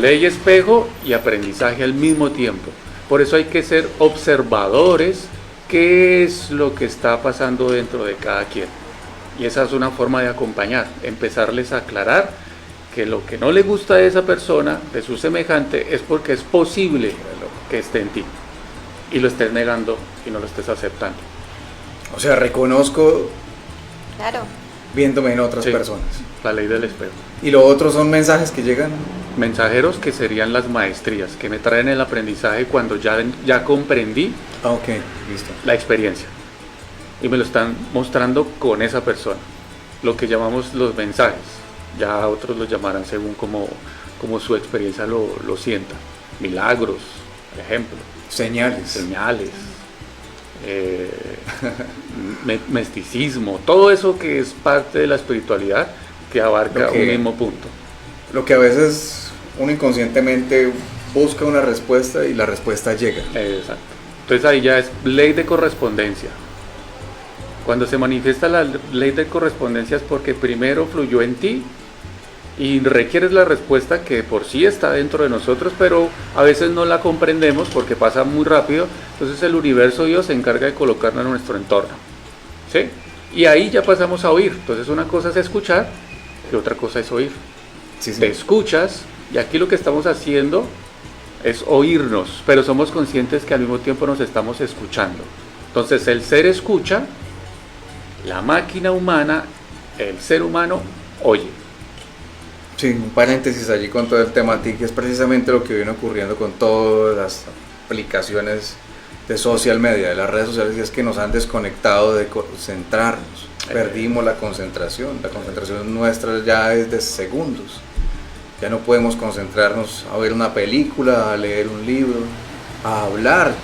Speaker 4: Ley espejo y aprendizaje al mismo tiempo. Por eso hay que ser observadores, qué es lo que está pasando dentro de cada quien. Y esa es una forma de acompañar, empezarles a aclarar que lo que no le gusta de esa persona, de su semejante, es porque es posible que esté en ti y lo estés negando y no lo estés aceptando.
Speaker 2: O sea, reconozco
Speaker 3: Claro.
Speaker 2: viéndome en otras
Speaker 4: Sí.
Speaker 2: personas.
Speaker 4: La ley del espejo.
Speaker 2: Y lo otro son mensajes que llegan.
Speaker 4: Mensajeros, que serían las maestrías, que me traen el aprendizaje cuando ya comprendí
Speaker 2: Ah, ok, listo.
Speaker 4: la experiencia y me lo están mostrando con esa persona, lo que llamamos los mensajes. Ya otros lo llamarán según como su experiencia lo sienta. Milagros, por ejemplo,
Speaker 2: Señales.
Speaker 4: señales, misticismo, todo eso que es parte de la espiritualidad, que abarca un mismo punto.
Speaker 2: Lo que a veces uno inconscientemente busca una respuesta y la respuesta llega.
Speaker 4: Exacto. Entonces ahí ya es ley de correspondencia. Cuando se manifiesta la ley de correspondencia es porque primero fluyó en ti y requieres la respuesta que por sí está dentro de nosotros, pero a veces no la comprendemos porque pasa muy rápido. Entonces el universo Dios se encarga de colocarla en nuestro entorno, ¿sí? Y ahí ya pasamos a oír. Entonces una cosa es escuchar y otra cosa es oír.
Speaker 2: Sí, sí.
Speaker 4: Te escuchas y aquí lo que estamos haciendo es oírnos, pero somos conscientes que al mismo tiempo nos estamos escuchando. Entonces el ser escucha, la máquina humana, el ser humano oye.
Speaker 2: Sí, un paréntesis allí con todo el tema TIC, es precisamente lo que viene ocurriendo con todas las aplicaciones de social media, de las redes sociales, y es que nos han desconectado de concentrarnos, perdimos la concentración nuestra ya es de segundos, ya no podemos concentrarnos a ver una película, a leer un libro, a hablar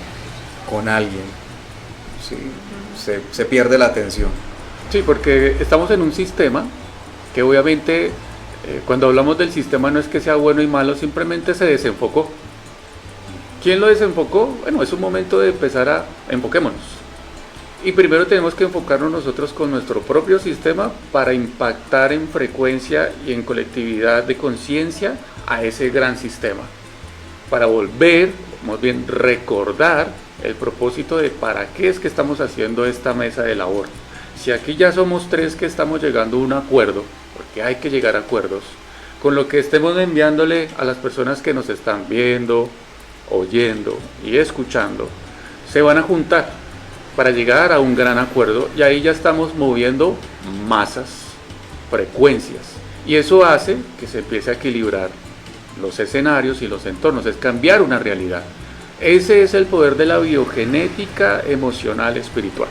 Speaker 2: con alguien, ¿sí? Se pierde la atención.
Speaker 4: Sí, porque estamos en un sistema que obviamente cuando hablamos del sistema no es que sea bueno y malo, simplemente se desenfocó. ¿Quién lo desenfocó? Bueno, es un momento de empezar a enfoquémonos. Y primero tenemos que enfocarnos nosotros con nuestro propio sistema para impactar en frecuencia y en colectividad de conciencia a ese gran sistema. Para volver, más bien recordar el propósito de para qué es que estamos haciendo esta mesa de labor. Si aquí ya somos 3 que estamos llegando a un acuerdo, porque hay que llegar a acuerdos, con lo que estemos enviándole a las personas que nos están viendo, oyendo y escuchando, se van a juntar para llegar a un gran acuerdo y ahí ya estamos moviendo masas, frecuencias, y eso hace que se empiece a equilibrar los escenarios y los entornos, es cambiar una realidad. Ese es el poder de la biogenética emocional espiritual.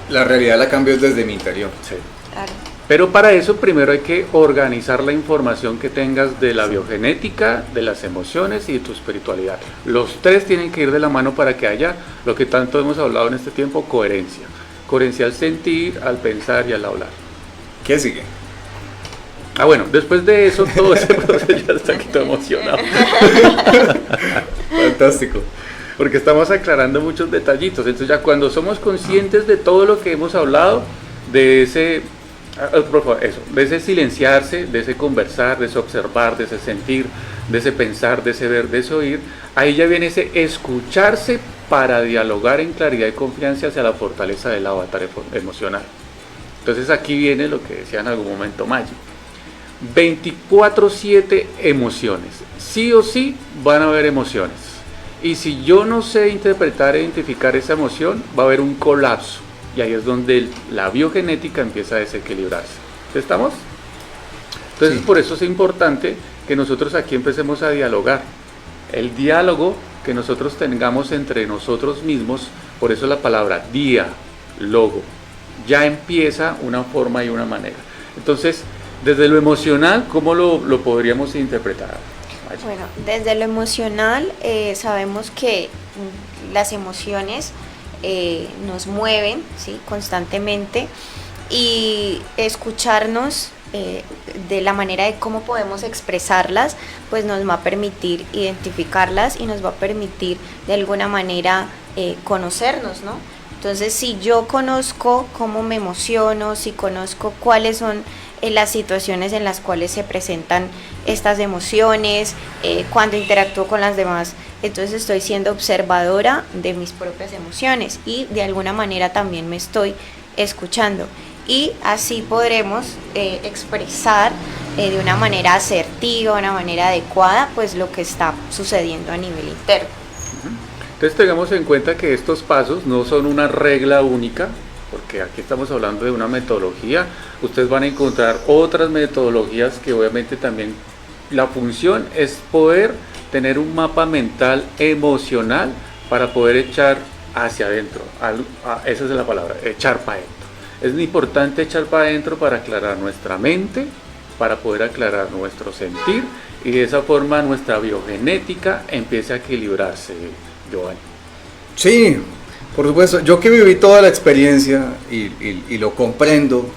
Speaker 2: La realidad la cambio desde mi interior.
Speaker 4: Sí.
Speaker 3: Claro.
Speaker 4: Pero para eso primero hay que organizar la información que tengas de la biogenética, de las emociones y de tu espiritualidad. Los 3 tienen que ir de la mano para que haya lo que tanto hemos hablado en este tiempo, coherencia. Coherencia al sentir, al pensar y al hablar.
Speaker 2: ¿Qué sigue?
Speaker 4: Ah, bueno, después de eso todo ese proceso ya está aquí todo emocionado.
Speaker 2: Fantástico.
Speaker 4: Porque estamos aclarando muchos detallitos. Entonces ya cuando somos conscientes de todo lo que hemos hablado, de ese... por favor, eso, de ese silenciarse, de ese conversar, de ese observar, de ese sentir, de ese pensar, de ese ver, de ese oír, ahí ya viene ese escucharse para dialogar en claridad y confianza hacia la fortaleza del avatar emocional. Entonces aquí viene lo que decía en algún momento Maggi. 24/7 emociones, sí o sí van a haber emociones. Y si yo no sé interpretar e identificar esa emoción, va a haber un colapso. Y ahí es donde la biogenética empieza a desequilibrarse. ¿Estamos? Entonces
Speaker 2: Sí.
Speaker 4: Por eso es importante que nosotros aquí empecemos a dialogar. El diálogo que nosotros tengamos entre nosotros mismos, por eso la palabra diálogo, ya empieza una forma y una manera. Entonces, desde lo emocional, ¿cómo lo podríamos interpretar?
Speaker 3: Bueno, desde lo emocional sabemos que las emociones nos mueven, ¿sí? Constantemente, y escucharnos de la manera de cómo podemos expresarlas, pues nos va a permitir identificarlas y nos va a permitir de alguna manera conocernos, ¿no? Entonces, si yo conozco cómo me emociono, si conozco cuáles son las situaciones en las cuales se presentan estas emociones, cuando interactúo con las demás, entonces estoy siendo observadora de mis propias emociones y de alguna manera también me estoy escuchando, y así podremos expresar de una manera asertiva, de una manera adecuada, pues lo que está sucediendo a nivel interno.
Speaker 4: Entonces tengamos en cuenta que estos pasos no son una regla única, porque aquí estamos hablando de una metodología. Ustedes van a encontrar otras metodologías que obviamente también la función es poder tener un mapa mental emocional para poder echar hacia adentro. Esa es la palabra, echar para adentro. Es importante echar para adentro para aclarar nuestra mente, para poder aclarar nuestro sentir, y de esa forma nuestra biogenética empiece a equilibrarse, Giovanni.
Speaker 2: Sí, por supuesto. Yo que viví toda la experiencia y lo comprendo,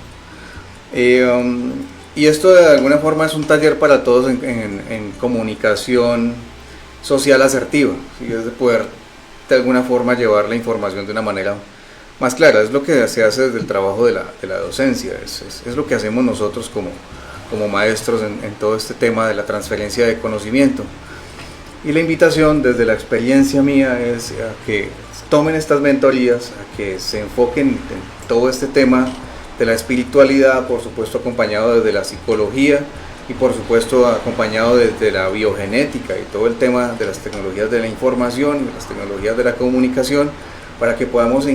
Speaker 2: y esto de alguna forma es un taller para todos en comunicación social asertiva, ¿sí? Es de poder de alguna forma llevar la información de una manera más clara. Es lo que se hace desde el trabajo de la docencia, es lo que hacemos nosotros como maestros en todo este tema de la transferencia de conocimiento. Y la invitación desde la experiencia mía es a que tomen estas mentorías, a que se enfoquen en todo este tema de la espiritualidad, por supuesto acompañado desde la psicología y por supuesto acompañado desde la biogenética y todo el tema de las tecnologías de la información y las tecnologías de la comunicación, para que podamos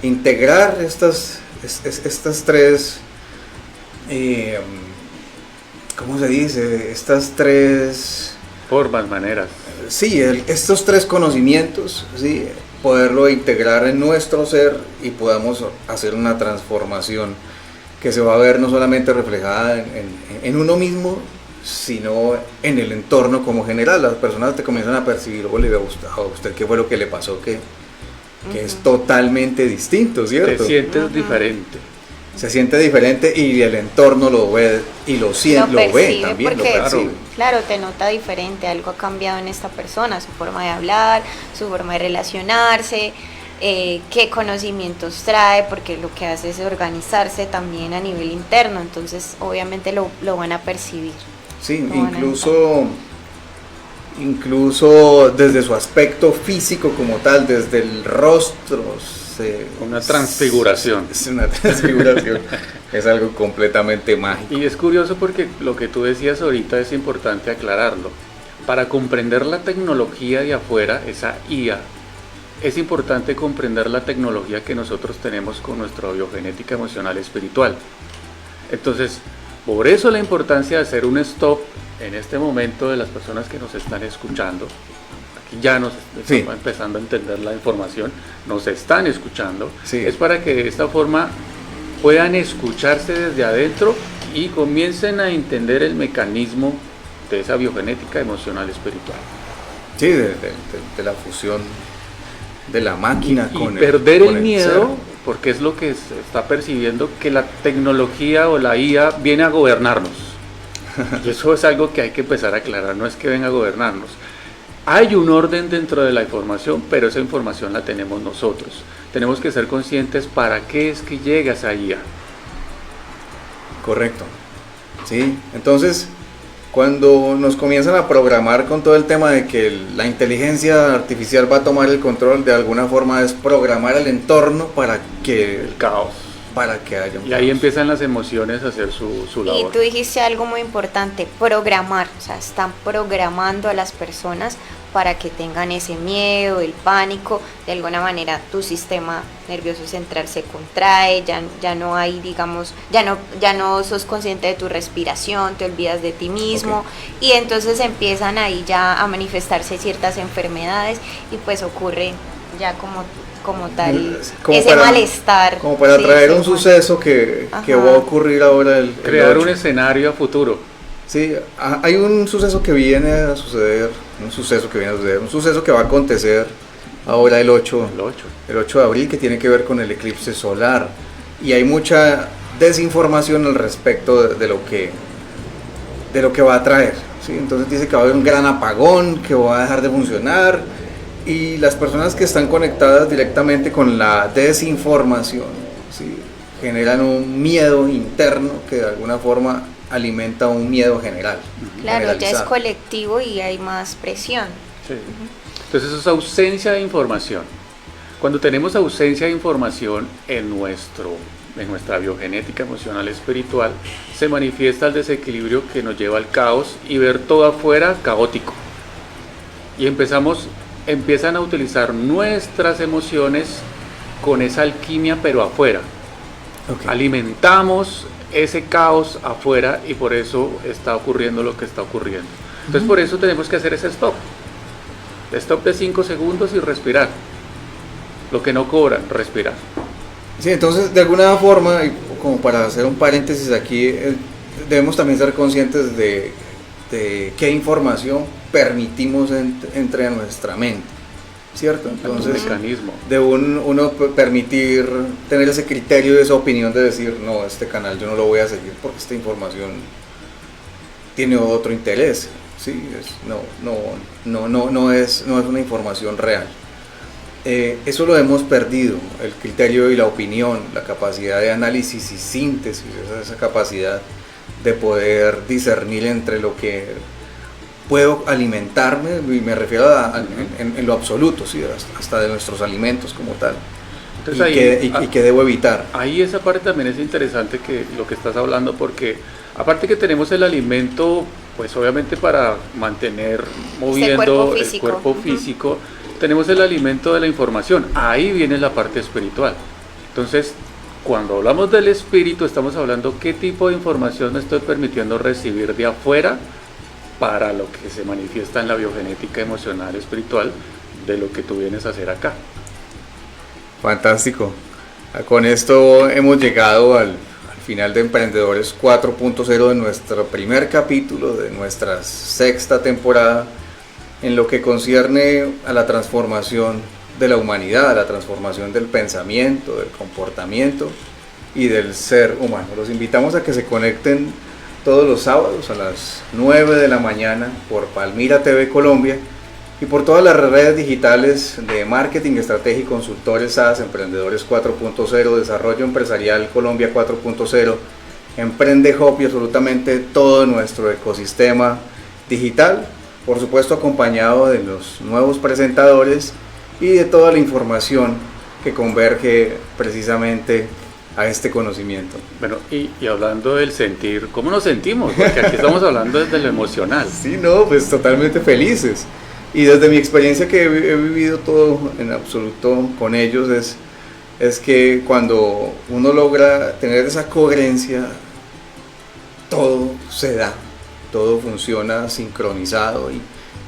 Speaker 2: integrar estas tres, ¿cómo se dice? Estas tres
Speaker 4: formas, maneras.
Speaker 2: Sí, estos tres conocimientos, ¿sí? Poderlo integrar en nuestro ser y podamos hacer una transformación que se va a ver no solamente reflejada en uno mismo, sino en el entorno como general. Las personas te comienzan a percibir, o le ve a usted qué fue lo que le pasó, que es totalmente distinto, ¿cierto?
Speaker 4: Te sientes diferente.
Speaker 2: Se siente diferente y el entorno lo ve y lo siente, lo ve también, lo percibe.
Speaker 3: Claro, te nota diferente, algo ha cambiado en esta persona, su forma de hablar, su forma de relacionarse, qué conocimientos trae, porque lo que hace es organizarse también a nivel interno, entonces obviamente lo van a percibir.
Speaker 2: Sí, incluso desde su aspecto físico como tal, desde el rostro.
Speaker 4: Una transfiguración.
Speaker 2: Es una transfiguración, es algo completamente mágico.
Speaker 4: Y es curioso porque lo que tú decías ahorita es importante aclararlo. Para comprender la tecnología de afuera, esa IA, es importante comprender la tecnología que nosotros tenemos con nuestra biogenética emocional espiritual. Entonces, por eso la importancia de hacer un stop en este momento de las personas que nos están escuchando. Aquí ya nos estamos empezando a entender la información, nos están escuchando.
Speaker 2: Sí.
Speaker 4: Es para que de esta forma puedan escucharse desde adentro y comiencen a entender el mecanismo de esa biogenética emocional espiritual.
Speaker 2: Sí, de la fusión de la máquina
Speaker 4: y
Speaker 2: con
Speaker 4: perder
Speaker 2: con
Speaker 4: el miedo,
Speaker 2: ser.
Speaker 4: porque es lo que se está percibiendo, que la tecnología o la IA viene a gobernarnos. Y eso es algo que hay que empezar a aclarar, no es que venga a gobernarnos. Hay un orden dentro de la información, pero esa información la tenemos nosotros. Tenemos que ser conscientes para qué es que llega esa IA.
Speaker 2: Correcto. Sí, entonces cuando nos comienzan a programar con todo el tema de que la inteligencia artificial va a tomar el control, de alguna forma es programar el entorno para que
Speaker 4: El caos.
Speaker 2: haya un
Speaker 4: Y ahí
Speaker 2: caos.
Speaker 4: empiezan las emociones a hacer su
Speaker 3: Y
Speaker 4: labor.
Speaker 3: tú dijiste algo muy importante, programar, o sea, están programando a las personas para que tengan ese miedo, el pánico, de alguna manera tu sistema nervioso central se contrae, ya no hay, digamos, ya no sos consciente de tu respiración, te olvidas de ti mismo, y entonces empiezan ahí ya a manifestarse ciertas enfermedades y pues ocurre ya como tal
Speaker 2: Como
Speaker 3: ese
Speaker 2: para-
Speaker 3: malestar.
Speaker 2: Como para
Speaker 3: sí,
Speaker 2: traer
Speaker 3: ese
Speaker 2: un suceso que va a ocurrir ahora el
Speaker 4: Crear
Speaker 2: 8.
Speaker 4: un escenario a futuro.
Speaker 2: Sí, hay un suceso que viene a suceder, un suceso que va a acontecer ahora el 8
Speaker 4: El 8.
Speaker 2: de abril, que tiene que ver con el eclipse solar. Y hay mucha desinformación al respecto de lo que va a traer. ¿Sí? Entonces dice que va a haber un gran apagón, que va a dejar de funcionar. Y las personas que están conectadas directamente con la desinformación, ¿sí? Generan un miedo interno que de alguna forma alimenta un miedo general.
Speaker 3: Claro, ya es
Speaker 2: generalizado.
Speaker 3: colectivo y hay más presión.
Speaker 4: Sí. Entonces eso es ausencia de información. Cuando tenemos ausencia de información en nuestra biogenética emocional espiritual, se manifiesta el desequilibrio que nos lleva al caos y ver todo afuera caótico. Y empiezan a utilizar nuestras emociones con esa alquimia pero afuera.
Speaker 2: Ok.
Speaker 4: Alimentamos ese caos afuera y por eso está ocurriendo lo que está ocurriendo. Entonces por eso tenemos que hacer ese stop. Stop de 5 segundos y respirar. Lo que no cobran, respirar.
Speaker 2: Sí, entonces de alguna forma, y como para hacer un paréntesis aquí, debemos también ser conscientes de qué información permitimos entre a nuestra mente, ¿cierto? Entonces,
Speaker 4: Mecanismo.
Speaker 2: de uno permitir tener ese criterio, esa opinión de decir, no, este canal yo no lo voy a seguir porque esta información tiene otro interés, ¿sí? No es una información real. Eso lo hemos perdido, el criterio y la opinión, la capacidad de análisis y síntesis, esa capacidad de poder discernir entre lo que puedo alimentarme, y me refiero en lo absoluto, ¿sí? Hasta de nuestros alimentos como tal. Entonces, y que debo evitar.
Speaker 4: Ahí esa parte también es interesante, que lo que estás hablando, porque aparte que tenemos el alimento, pues obviamente para mantener moviendo el cuerpo físico, tenemos el alimento de la información. Ahí viene la parte espiritual. Entonces, cuando hablamos del espíritu, estamos hablando qué tipo de información me estoy permitiendo recibir de afuera para lo que se manifiesta en la biogenética emocional espiritual de lo que tú vienes a hacer acá.
Speaker 2: Fantástico. Con esto hemos llegado al final de Emprendedores 4.0, de nuestro primer capítulo de nuestra sexta temporada, en lo que concierne a la transformación de la humanidad, a la transformación del pensamiento, del comportamiento y del ser humano. Los invitamos a que se conecten todos los sábados a las 9 de la mañana por Palmira TV Colombia y por todas las redes digitales de Marketing Estrategia y Consultores SAS, Emprendedores 4.0, Desarrollo Empresarial Colombia 4.0, Emprende Hub y absolutamente todo nuestro ecosistema digital, por supuesto acompañado de los nuevos presentadores y de toda la información que converge precisamente a este conocimiento.
Speaker 4: Bueno, y hablando del sentir, ¿cómo nos sentimos? Porque aquí estamos hablando desde lo emocional.
Speaker 2: Sí, no, pues totalmente felices. Y desde mi experiencia que he vivido todo en absoluto con ellos, es que cuando uno logra tener esa coherencia, todo se da, todo funciona sincronizado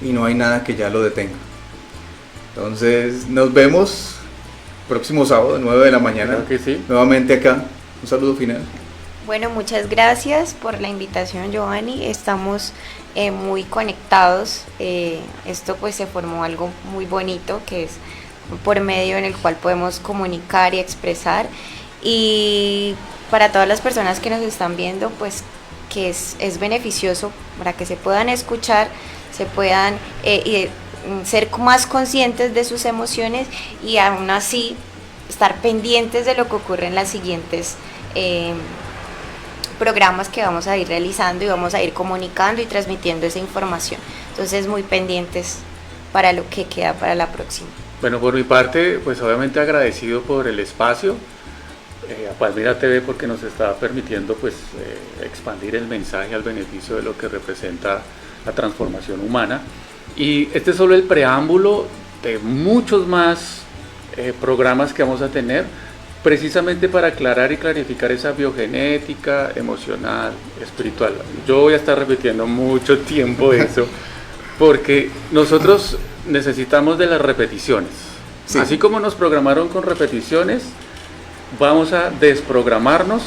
Speaker 2: y no hay nada que ya lo detenga. Entonces, nos vemos próximo sábado, 9 de la mañana,
Speaker 4: Creo que sí.
Speaker 2: nuevamente acá. Un saludo final.
Speaker 3: Bueno, muchas gracias por la invitación, Giovanni. Estamos muy conectados. Esto pues se formó algo muy bonito, que es por medio en el cual podemos comunicar y expresar. Y para todas las personas que nos están viendo, pues que es beneficioso para que se puedan escuchar, se puedan ser más conscientes de sus emociones y aún así estar pendientes de lo que ocurre en las siguientes programas que vamos a ir realizando y vamos a ir comunicando y transmitiendo esa información. Entonces, muy pendientes para lo que queda para la próxima.
Speaker 4: Bueno, por mi parte, pues obviamente agradecido por el espacio, a Palmira TV, porque nos está permitiendo pues expandir el mensaje al beneficio de lo que representa la transformación humana. Y este es solo el preámbulo de muchos más programas que vamos a tener, precisamente para aclarar y clarificar esa biogenética emocional, espiritual. Yo voy a estar repitiendo mucho tiempo eso, porque nosotros necesitamos de las repeticiones. Sí. Así como nos programaron con repeticiones, vamos a desprogramarnos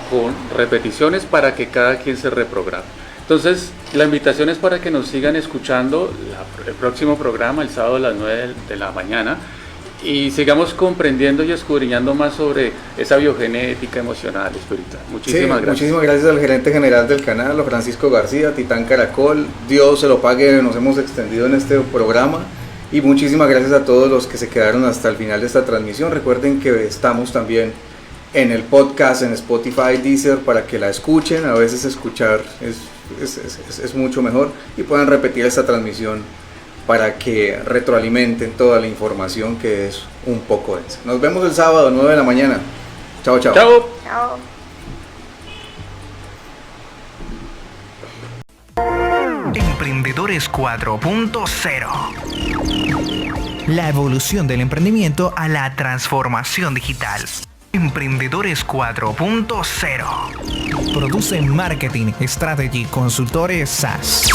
Speaker 4: con repeticiones para que cada quien se reprograme. Entonces, la invitación es para que nos sigan escuchando el próximo programa, el sábado a las 9 de la mañana, y sigamos comprendiendo y escudriñando más sobre esa biogenética emocional, espiritual. Muchísimas gracias.
Speaker 2: Muchísimas gracias al gerente general del canal, Francisco García, Titán Caracol. Dios se lo pague, nos hemos extendido en este programa. Y muchísimas gracias a todos los que se quedaron hasta el final de esta transmisión. Recuerden que estamos también en el podcast, en Spotify, Deezer, para que la escuchen. A veces escuchar es mucho mejor, y puedan repetir esta transmisión para que retroalimenten toda la información, que es un poco densa. Nos vemos el sábado, 9 de la mañana. Chao, chao.
Speaker 4: Chao.
Speaker 3: Chao.
Speaker 1: Emprendedores 4.0. La evolución del emprendimiento a la transformación digital. Emprendedores 4.0. Produce Marketing Strategy Consultores SAS.